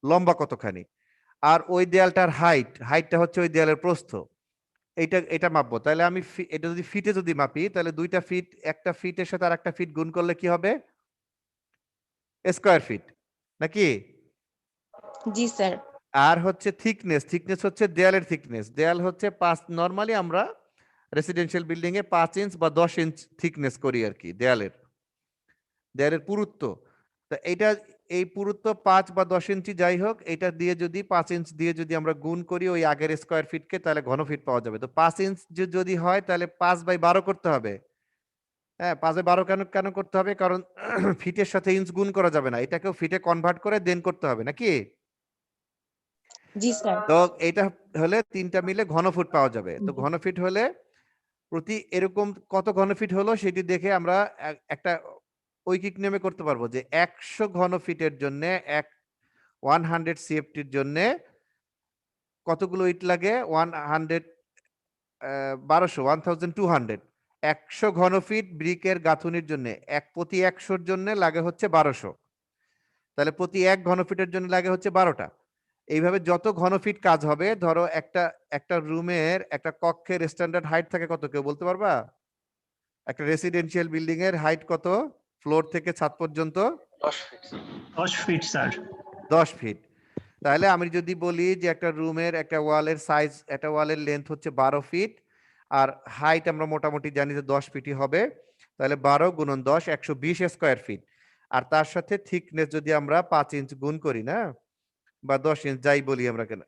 লম্বা কতখানি, আর ওই দেয়ালটার হাইটটা হচ্ছে ওই দেয়ালের প্রস্থ, এটা মাপবো। তাহলে আমি এটা যদি ফিটে যদি মাপি, তাহলে 2টা ফিট, একটা ফিটের সাথে আর একটা ফিট গুণ করলে কি হবে? স্কয়ার ফিট নাকি? জি স্যার। আর হচ্ছে থিকনেস হচ্ছে দেয়ালের থিকনেস। দেয়াল হচ্ছে 5, নরমালি আমরা রেসিডেন্সিয়াল বিল্ডিং এ 5 ইঞ্চ বা 10 ইঞ্চ থিকনেস করি আর কি দেয়ালের পুরুত্ব। তা এইটা, এই পুরুত্ব 5 বা 10 ইঞ্চি যাই হোক, এটা দিয়ে যদি 5 ইঞ্চ দিয়ে যদি আমরা গুণ করি ওই আগের স্কয়ার ফিটকে, তাহলে ঘনফিট পাওয়া যাবে। তো 5 ইঞ্চ যদি হয় তাহলে 5/12 করতে হবে। হ্যাঁ, 5/12 কেন করতে হবে? কারণ ফিটের সাথে ইঞ্চ গুণ করা যাবে না, এটাকেও ফিটে কনভার্ট করে দেন করতে হবে নাকি? জি স্যার। তো এটা হলে 3টা মিলে ঘনফুট পাওয়া যাবে। তো ঘনফিট হলে প্রতি এরকম কত ঘনফিট হলো সেটি দেখে আমরা একটা ঐকিক নিয়মে করতে পারবো যে 100 ঘনফিটের জন্য 100 সিএফটির জন্য কতগুলো ইট লাগে? 1200 100 ঘনফিট ব্রিকের গাঁথুনির জন্য প্রতি 100-র জন্য লাগে হচ্ছে 1200। তাহলে প্রতি 1 ঘনফিটের জন্য লাগে হচ্ছে 12টা। এইভাবে যত ঘনফিট কাজ হবে, ধরো একটা রুমের, একটা কক্ষের স্ট্যান্ডার্ড হাইট থাকে কত, কেউ বলতে পারবা? একটা রেসিডেন্সিয়াল বিল্ডিং এর হাইট কত ফ্লোর থেকে ছাদ পর্যন্ত? 10 ফিট স্যার। 10 ফিট। তাহলে আমি যদি বলি যে একটা রুমের একটা ওয়ালের সাইজ, একটা ওয়ালের লেন্থ হচ্ছে 12 ফিট, আর হাইট আমরা মোটামুটি জানি যে 10 ফিটই হবে, তাহলে 12 গুণন 10 120 স্কয়ার ফিট। আর তার সাথে থিকনেস যদি আমরা 5 ইঞ্চ গুণ করি না, বা 10 ইঞ্চ যাই বলি আমরা কেন,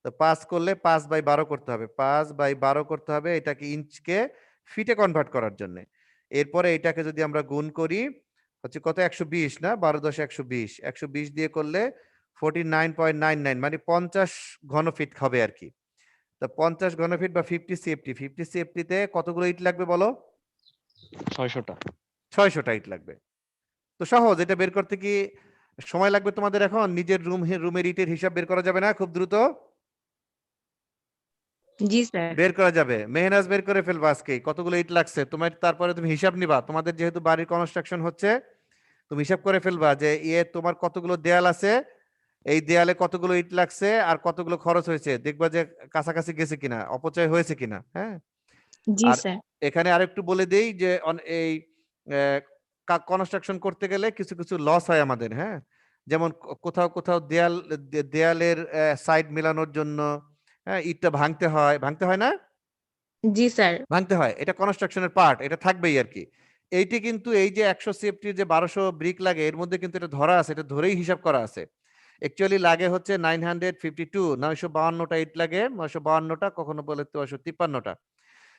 তো 5 করলে 5/12 করতে হবে, 5/12 করতে হবে এটাকে ইঞ্চকে ফিটে কনভার্ট করার জন্য। এরপরে এটাকে যদি আমরা গুণ করি হচ্ছে কত? 120 না, 12 10 120, 120 দিয়ে করলে 49.99, মানে 50 ঘনফিট হবে আর কি। তো 50 ঘনফিট বা 50 সিএফটি, 50 সিএফটিতে কতগুলো ইট লাগবে বলো? 600টা। 600টা ইট লাগবে। তো সহজ, এটা বের করতে কি সময় লাগবে তোমাদের? এখন নিজের রুমের ইটের হিসাব বের করা যাবে না খুব দ্রুত? জি স্যার। বের করা যাবে। মেহনাজ বের করে ফেলবা আজকে কতগুলো ইট লাগছে তোমার, তারপরে তুমি হিসাব নিবা। তোমাদের যেহেতু বাড়ির কনস্ট্রাকশন হচ্ছে, তুমি হিসাব করে ফেলবা যে তোমার কতগুলো দেয়াল আছে, এই দেয়ালে কতগুলো ইট লাগছে আর কতগুলো খরচ হয়েছে, দেখবা যে কাছাকাছি গেছে কিনা, অপচয় হয়েছে কিনা। হ্যাঁ, জি আর স্যার। এখানে আরেকটু বলে দেই যে এই কনস্ট্রাকশন করতে গেলে কিছু কিছু লস হয় আমাদের। হ্যাঁ, যেমন কোথাও কোথাও দেয়ালের সাইড মেলানোর জন্য, হ্যাঁ, ইটটা ভাঙতে হয় না? জি স্যার। ভাঙতে হয়, এটা কনস্ট্রাকশনের পার্ট, এটা থাকবেই আর কি। এইটি কিন্তু এই যে 100 সিএফটির যে 1200 ব্রিক লাগে, এর মধ্যে কিন্তু এটা ধরা আছে, এটা ধরেই হিসাব করা আছে। অ্যাকচুয়ালি লাগে হচ্ছে 952টা ইট লাগে, 952টা, কখনো বলে 953টা।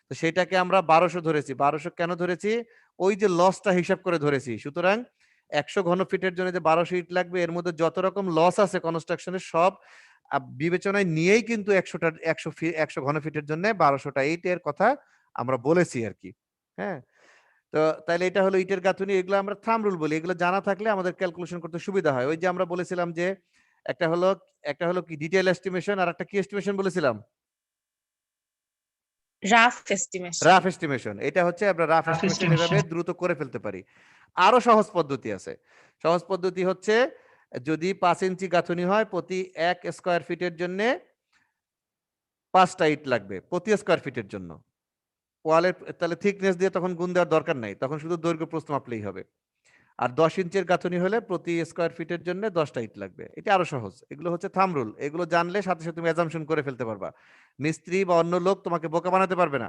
তো সেটাকে আমরা 1200 ধরেছি। 1200 কেন ধরেছি? ওই যে লসটা হিসাব করে ধরেছি। সুতরাং 100 ঘনফিটের জন্য যে 1200 ইট লাগবে, এর মধ্যে যত রকম লস আছে কনস্ট্রাকশনের সব বিবেচনায় নিয়েই কিন্তু 100 ঘনফিটের জন্য 1200টা ইটের কথা আমরা বলেছি আর কি। হ্যাঁ, তো তাহলে এটা হলো ইটের গাঁথুনি। এগুলো আমরা থাম্ব রুল বলি, এগুলো জানা থাকলে আমাদের ক্যালকুলেশন করতে সুবিধা হয়। ওই যে আমরা বলেছিলাম যে একটা হলো কি ডিটেইল এস্টিমেশন, আর একটা কি এস্টিমেশন বলেছিলাম? Rough estimation. Rough estimation. এটা হচ্ছে আমরা রাফ এস্টিমেশন এভাবে দ্রুত করে ফেলতে পারি। আরো সহজ পদ্ধতি আছে। সহজ পদ্ধতি হচ্ছে, যদি 5 ইঞ্চি গাঁথুনি হয়, প্রতি 1 স্কয়ার ফিটের জন্য 5টা ইট লাগবে প্রতি স্কয়ার ফিটের জন্য। ওয়ালের তাহলে থিকনেস দিয়ে তখন গুণ দেওয়ার দরকার নাই, তখন শুধু দৈর্ঘ্য প্রস্থ মাপলেই হবে। আর 10 ইঞ্চের গাঁথুনি হলে প্রতি স্কয়ার ফিটের জন্য 10টা ইট লাগবে। এটা আরো সহজ। এগুলো হচ্ছে থাম্ব রুল, এগুলো জানলে সাথে সাথে তুমি অ্যাজাম্পশন করে ফেলতে পারবা। মিস্ত্রি বা অন্য লোক তোমাকে বোকা বানাতে পারবে না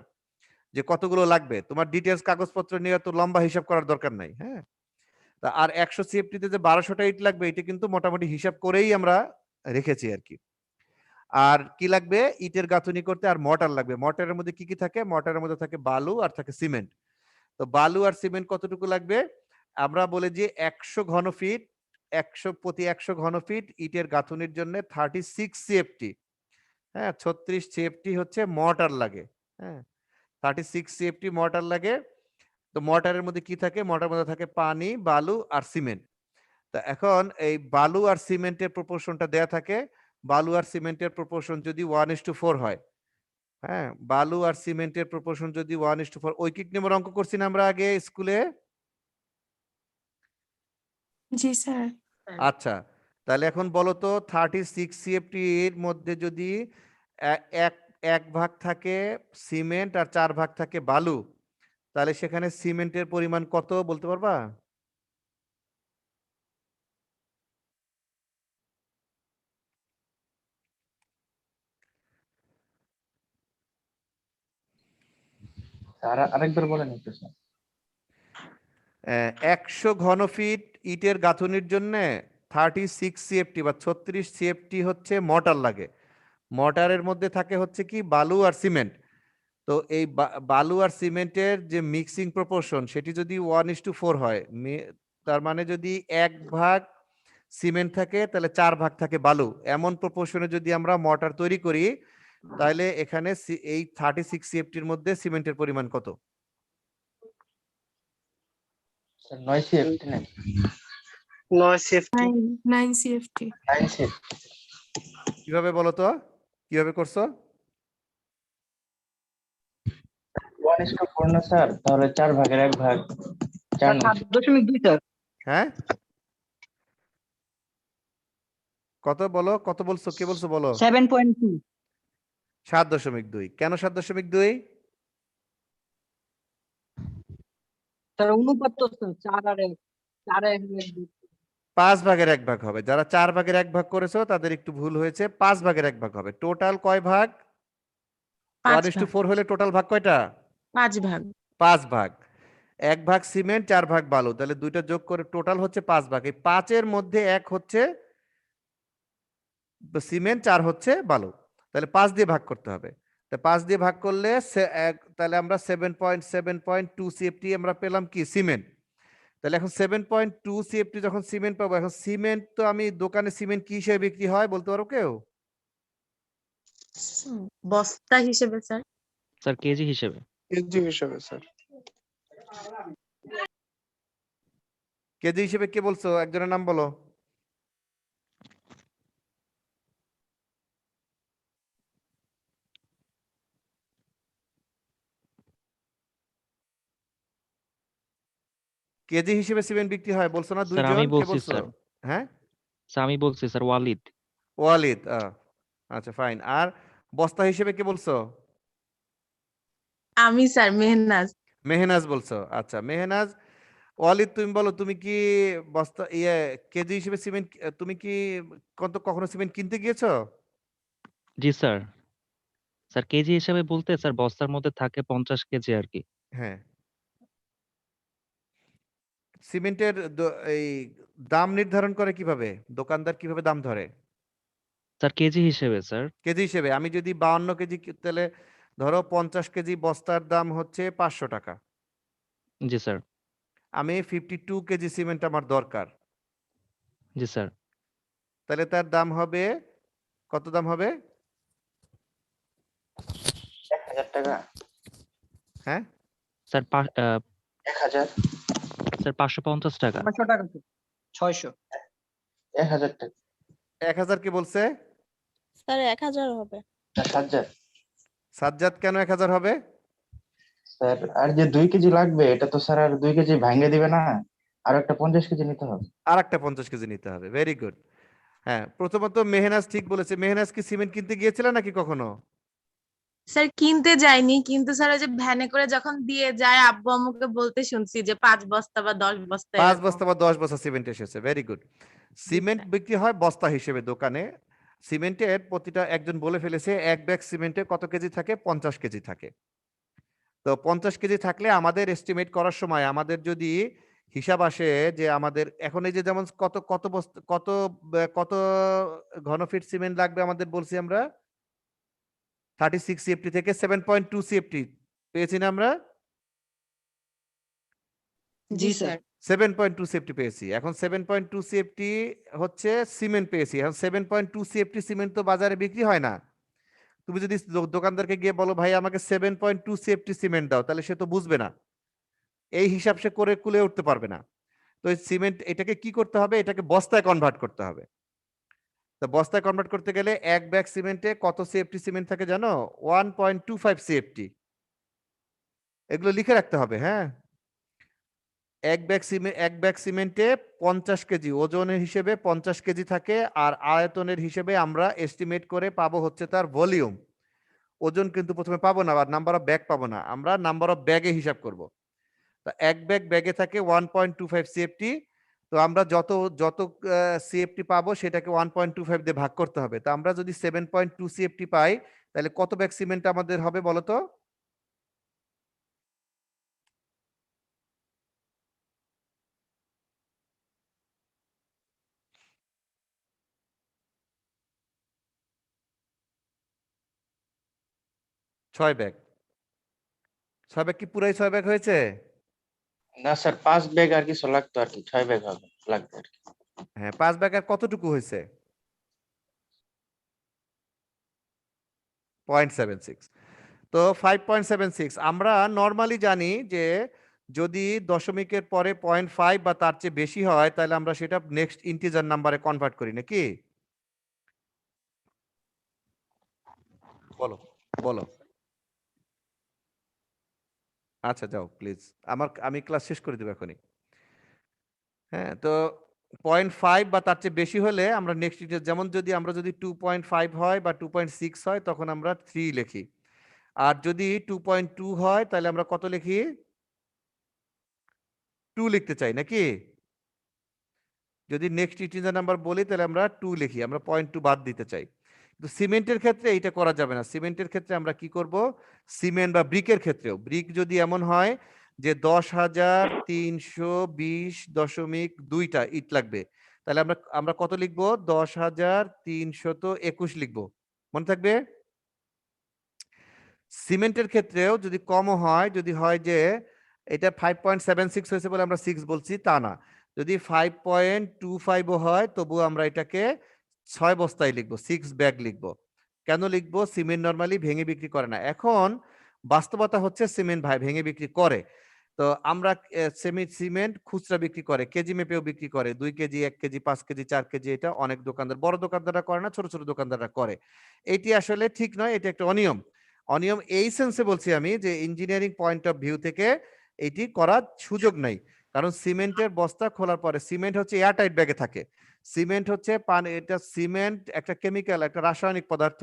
যে কতগুলো লাগবে। তোমার ডিটেলস কাগজপত্র নিয়ে তো লম্বা হিসাব করার দরকার নাই। হ্যাঁ, তা আর 100 সিএফটিতে যে 1200টা ইট লাগবে এটা কিন্তু মোটামুটি হিসাব করেই আমরা রেখেছি আর কি। আর কি লাগবে? ইটের গাঁথুনি করতে আর মর্টার লাগবে। মর্টারের মধ্যে কি কি থাকে? মর্টারের মধ্যে থাকে বালু আর থাকে সিমেন্ট। তো বালু আর সিমেন্ট কতটুকু লাগবে? আমরা বলে যে 100 ঘন ফিট, 100 প্রতি 100 ঘন ফিট ইটের গাঁথুনির জন্য 36 সিএফটি, হ্যাঁ 36 সিএফটি হচ্ছে মর্টার লাগে, হ্যাঁ 36 সিএফটি মর্টার লাগে। তো মর্টারের মধ্যে কি থাকে? মর্টারের মধ্যে থাকে পানি, বালু আর সিমেন্ট। তা এখন এই বালু আর সিমেন্টের প্রপোর্শনটা দেয়া থাকে। বালু আর সিমেন্টের প্রপোর্শন যদি 1:4 হয়, হ্যাঁ বালু আর সিমেন্টের প্রপোর্শন যদি 1:4, ঐকিক নিয়মের অঙ্ক করছি না আমরা আগে স্কুলে? জি স্যার। আচ্ছা, তাহলে এখন বলো তো 36 সিএফটি এর মধ্যে যদি এক এক ভাগ থাকে সিমেন্ট আর 4 ভাগ থাকে বালু, তাহলে সেখানে সিমেন্টের পরিমাণ কত বলতে পারবা? আরেকবার বলেন একটু স্যার। 100 ঘন ফিট ইটের গাঁথুনির জন্য 36 সিএফটি বা 36 সিএফটি হচ্ছে মর্টার লাগে। মর্টারের মধ্যে থাকে হচ্ছে কি বালু আর সিমেন্ট। তো এই বালু আর সিমেন্টের যে মিক্সিং প্রপোর্শন সেটি যদি 1:4 হয়, তার মানে যদি 1 ভাগ সিমেন্ট থাকে তাহলে 4 ভাগ থাকে বালু, এমন প্রপোর্শনে যদি আমরা মর্টার তৈরি করি তাহলে এখানে এই 36 সিএফটির মধ্যে সিমেন্টের পরিমাণ কত? 9 সিএফটি নাকি? 9 সিএফটি। 9 সিএফটি। 9 সিএফটি। কিভাবে বলো তো? কিভাবে করছো? 1:4 না স্যার, তাহলে 4 ভাগের 1 ভাগ 4 7.2 স্যার। হ্যাঁ কত বলো? কত বলছো? কে বলছো বলো? 7.2। 7.2। কেন 7.2? স্যার অনুপাত তো স্যার 4 আর 1, 4 আর 1 5 ভাগের 1 ভাগ হবে। যারা 4 ভাগের 1 ভাগ করেছো তাদের একটু ভুল হয়েছে, 5 ভাগের 1 ভাগ হবে। টোটাল কয় ভাগ? 5 ভাগ। 1:4 হলে টোটাল ভাগ কয়টা? 5 ভাগ। 5 ভাগ। 1 ভাগ সিমেন্ট, 4 ভাগ বালু, তাহলে দুইটা যোগ করে টোটাল হচ্ছে 5 ভাগ। এই 5 এর মধ্যে 1 হচ্ছে সিমেন্ট, 4 হচ্ছে বালু, তাহলে 5 দিয়ে ভাগ করতে হবে। তা 5 দিয়ে ভাগ করলে তাহলে আমরা 7.2 সিএফটি আমরা পেলাম কি? সিমেন্ট। তাহলে এখন 7.2 সিএফটি যখন সিমেন্ট পাবো, এখন সিমেন্ট তো আমি দোকানে সিমেন্ট কি হিসেবে বিক্রি হয় বলতে পারো কেউ? বস্তা হিসেবে স্যার। স্যার কেজি হিসেবে। কেজি হিসেবে স্যার। কেজি হিসেবে কে বলছো? একজনের নাম বলো। কেজি হিসেবে সিমেন্ট বিক্রি হয় বলছো না স্যার দুইজন? আমি কে বলছি বলছো? স্যার। হ্যাঁ স্যার আমি বলছি স্যার, ওয়ালিদ। ওয়ালিদ। আচ্ছা ফাইন। আর বস্তা হিসেবে কে বলছো? আমি স্যার মেহনাজ। মেহনাজ বলছো। আচ্ছা মেহনাজ। ওয়ালিদ তুমি বলো, তুমি কি বস্তা কেজি হিসেবে সিমেন্ট তুমি কি কখনো সিমেন্ট কিনতে গিয়েছো? জি স্যার। স্যার কেজি হিসাবে বলতে স্যার বস্তার মধ্যে থাকে 50 কেজি আর কি। হ্যাঁ সিমেন্টের এই দাম নির্ধারণ করে কিভাবে? দোকানদার কিভাবে দাম ধরে? স্যার কেজি হিসেবে স্যার। কেজি হিসেবে। আমি যদি 52 কেজি তাহলে ধরো 50 কেজি বস্তার দাম হচ্ছে 500 টাকা। জি স্যার। আমি 52 কেজি সিমেন্ট আমার দরকার, জি স্যার। তাহলে তার দাম হবে কত? দাম হবে 1000 টাকা। হ্যাঁ স্যার 1000। স্যার 550 টাকা। 600 টাকা স্যার। 600। 1000 টাকা। 1000 কে বলছে? স্যার 1000 হবে। 7000 সাজ্জাদ কেন 1000 হবে? স্যার। আর যে 2 কেজি লাগবে এটা তো স্যার আর 2 কেজি ভাঙে দিবে না, আর একটা 50 কেজি নিতে হবে। আর একটা 50 কেজি নিতে হবে। Very good. হ্যাঁ প্রথমত মেহনাজ ঠিক বলেছে। মেহনাজ কি সিমেন্ট কিনতে গিয়েছিল নাকি কখনো? স্যার কিনতে যায়নি, কিন্তু স্যার ওই যে ভ্যানে করে যখন দিয়ে যায় আব্বু আম্মুকে বলতে শুনছি যে 5 বস্তা বা 10 বস্তা 5 এরকম। বস্তা বা 10 বস্তা সিমেন্ট এসেছে। Very good. সিমেন্ট বিক্রি হয় বস্তা হিসেবে দোকানে। সিমেন্টের প্রতিটা একজন বলে ফেলেছে 1 ব্যাগ সিমেন্টে কত কেজি থাকে? 50 কেজি থাকে। তো 50 কেজি থাকলে আমাদের এস্টিমেট করার সময় আমাদের যদি হিসাব আসে যে আমাদের এখন এই যে যেমন কত ঘনফিট সিমেন্ট লাগবে আমাদের বলছি আমরা 36 সিএফটি থেকে 7.2 সিএফটি পেয়েছি না আমরা? জি স্যার। 7.2 সিএফটি পেয়েছি। এখন 7.2 সিএফটি হচ্ছে সিমেন্ট পেয়েছি। এখন 7.2 সিএফটি সিমেন্ট তো বাজারে বিক্রি হয় না। তুমি যদি দোকানদারকে গিয়ে বলো ভাই আমাকে 7.2 সিএফটি সিমেন্ট দাও, তাহলে সে তো বুঝবে না, এই হিসাব সে করে কুলে উঠতে পারবে না। তো এই সিমেন্ট এটাকে কি করতে হবে? এটাকে বস্তায় কনভার্ট করতে হবে। তো বস্তায় কনভার্ট করতে গেলে এক ব্যাগ সিমেন্টে কত সিএফটি সিমেন্ট থাকে জানো? 1.25 সিএফটি। এগুলো লিখে রাখতে হবে, হ্যাঁ। এক ব্যাগ সিমেন্টে 50 কেজি ওজনের হিসেবে 50 কেজি থাকে, আর আয়তনের হিসেবে আমরা এস্টিমেট করে পাবো হচ্ছে তার ভলিউম। ওজন কিন্তু প্রথমে পাবো না, আর নাম্বার অফ ব্যাগ পাবো না, আমরা নাম্বার অফ ব্যাগে হিসাব করব। তা এক ব্যাগে থাকে 1.25 সিএফটি। তো আমরা যত যত সিএফটি পাবো সেটাকে 1.25 দিয়ে ভাগ করতে হবে। তা আমরা যদি 7.2 সিএফটি পাই, তাহলে কত ব্যাগ সিমেন্ট আমাদের হবে বলো তো? ছয় ব্যাগ। 6 ব্যাগ কি পুরাই 6 ব্যাগ হয়েছে? না স্যার 5 ব্যাগ আর কিছু লাগতো আর কি, 6 ব্যাগ হবে লাগবে আর কি। হ্যাঁ, 5 ব্যাগ আর কতটুকু হয়েছে? 0.76। তো 5.76 আমরা নর্মালি জানি যে যদি দশমিকের পরে 0.5 বা তার চেয়ে বেশি হয় তাহলে আমরা সেটা নেক্সট ইন্টিজার নাম্বারে কনভার্ট করি নাকি? বলো বলো। আচ্ছা যাও প্লিজ, আমি ক্লাস শেষ করে দেবো এখনই। হ্যাঁ, তো 0.5 বা তার চেয়ে বেশি হলে আমরা নেক্সট যেমন আমরা যদি 2.5 হয় বা 2.6 হয় তখন আমরা 3 লিখি। আর যদি 2.2 হয় তাহলে আমরা কত লিখি? 2 লিখতে চাই নাকি? যদি নেক্সট ইন্টিজার নাম্বার বলি তাহলে আমরা 2 লিখি, আমরা 0.2 বাদ দিতে চাই। কিন্তু সিমেন্টের ক্ষেত্রে এইটা করা যাবে না। সিমেন্টের ক্ষেত্রে আমরা কি করব? সিমেন্ট বা ব্রিকের ক্ষেত্রেও, ব্রিক যদি এমন হয় যে 10,320.2টা ইট লাগবে, তাহলে আমরা কত লিখবো? 10,321 লিখবো। মনে থাকবে? সিমেন্টের ক্ষেত্রেও যদি কমও হয়, যদি হয় যে এটা 5.76 হয়েছে বলে আমরা 6 বলছি, তা না। যদি 5.25 হয় তবু আমরা এটাকে 6 বস্তায় লিখবো, 6 ব্যাগ লিখবো। কেন লিখবো? সিমেন্ট নরমালি ভেঙে বিক্রি করে না। এখন বাস্তবতা হচ্ছে সিমেন্ট ভেঙে বিক্রি করে। তো আমরা সিমেন্ট খুচরা বিক্রি করে, কেজি মেপেও বিক্রি করে, 2 কেজি, 1 কেজি, 5 কেজি, 4 কেজি। এটা অনেক দোকানদার, বড় দোকানদাররা করে না, ছোট ছোট দোকানদাররা করে। এটি আসলে ঠিক নয়, এটা একটা অনিয়ম। অনিয়ম এই সেন্সে বলছি আমি যে ইঞ্জিনিয়ারিং পয়েন্ট অফ ভিউ থেকে এটি করার সুযোগ নাই। কারণ সিমেন্টের বস্তা খোলার পরে সিমেন্ট হচ্ছে এয়ারটাইট ব্যাগে থাকে। সিমেন্ট হচ্ছে এটা সিমেন্ট একটা কেমিক্যাল, একটা রাসায়নিক পদার্থ।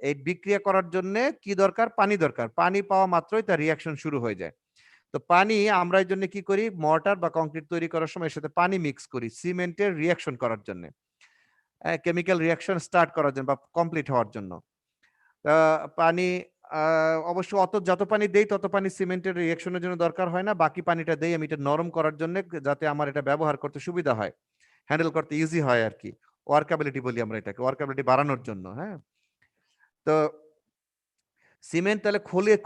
এই বিক্রিয়া করার জন্য কি দরকার? পানি দরকার। পানি পাওয়া মাত্রই তার রিয়াকশন শুরু হয়ে যায়। তো পানি আমরা এই জন্য কি করি? মর্টার বা কংক্রিট তৈরি করার সময় এর সাথে পানি মিক্স করি সিমেন্টের রিয়াকশন করার জন্য, কেমিক্যাল রিয়াকশন স্টার্ট করার জন্য বা কমপ্লিট হওয়ার জন্য। পানি অবশ্য যত পানি দেই তত পানি সিমেন্টের রিঅ্যাকশনের জন্য দরকার হয় না। বাকি পানিটা দেই আমি এটা নরম করার জন্য, যাতে আমার এটা ব্যবহার করতে সুবিধা হয়, হ্যান্ডেল করতে ইজি হয় আর কি। ওয়ার্কাবিলিটি বলি আমরা এটাকে, ওয়ার্কাবিলিটি বাড়ানোর জন্য। হ্যাঁ, তো সিমেন্ট তাহলে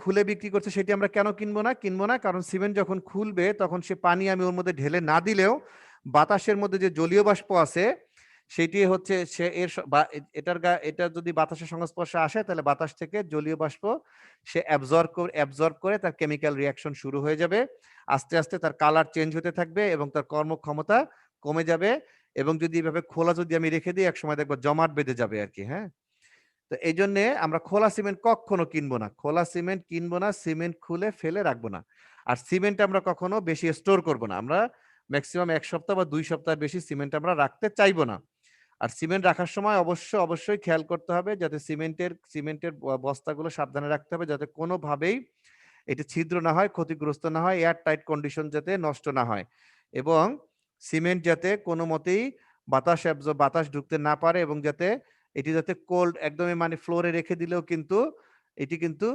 খুলে বিক্রি করছে, সেটি আমরা কেন কিনবো না? কারণ সিমেন্ট যখন খুলবে তখন সে পানি আমি ওর মধ্যে ঢেলে না দিলেও বাতাসের মধ্যে যে জলীয় বাষ্প আছে সেটি হচ্ছে সে এটা যদি বাতাসের সংস্পর্শে আসে তাহলে বাতাস থেকে জলীয় বাষ্প সে অ্যাবজর্ব করে তার কেমিক্যাল রিয়াকশন শুরু হয়ে যাবে। আস্তে আস্তে তার কালার চেঞ্জ হতে থাকবে এবং তার কর্মক্ষমতা কমে যাবে। এবং যদি এভাবে খোলা যদি আমি রেখে দিই একসময় দেখবো জমাট বেঁধে যাবে আর কি। হ্যাঁ, তো এই জন্য আমরা খোলা সিমেন্ট কখনো কিনবো না, খোলা সিমেন্ট কিনবো না, সিমেন্ট খুলে ফেলে রাখবো না। আর সিমেন্ট আমরা কখনো বেশি স্টোর করবো না। আমরা ম্যাক্সিমাম 1 সপ্তাহ বা 2 সপ্তাহের বেশি সিমেন্ট আমরা রাখতে চাইবো না। আর সিমেন্ট রাখার সময় অবশ্যই খেয়াল করতে হবে যাতে সিমেন্টের বস্তাগুলো সাবধানে রাখতে হবে, যাতে কোনোভাবেই এটা ছিদ্র না হয়, ক্ষতিগ্রস্ত না হয়, এয়ার টাইট কন্ডিশন যাতে নষ্ট না হয়, এবং সিমেন্ট যাতে কোনো মতেই বাতাস ঢুকতে না পারে, এবং যাতে এটি যাতে কোল্ড একদমই মানে ফ্লোরে রেখে দিলেও কিন্তু এটি কিন্তু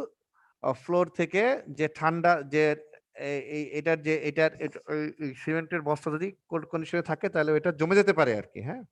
ফ্লোর থেকে যে ঠান্ডা যে এটার যে এটার সিমেন্টের বস্তা যদি কোল্ড কন্ডিশনে থাকে তাহলে এটা জমে যেতে পারে আর কি, হ্যাঁ।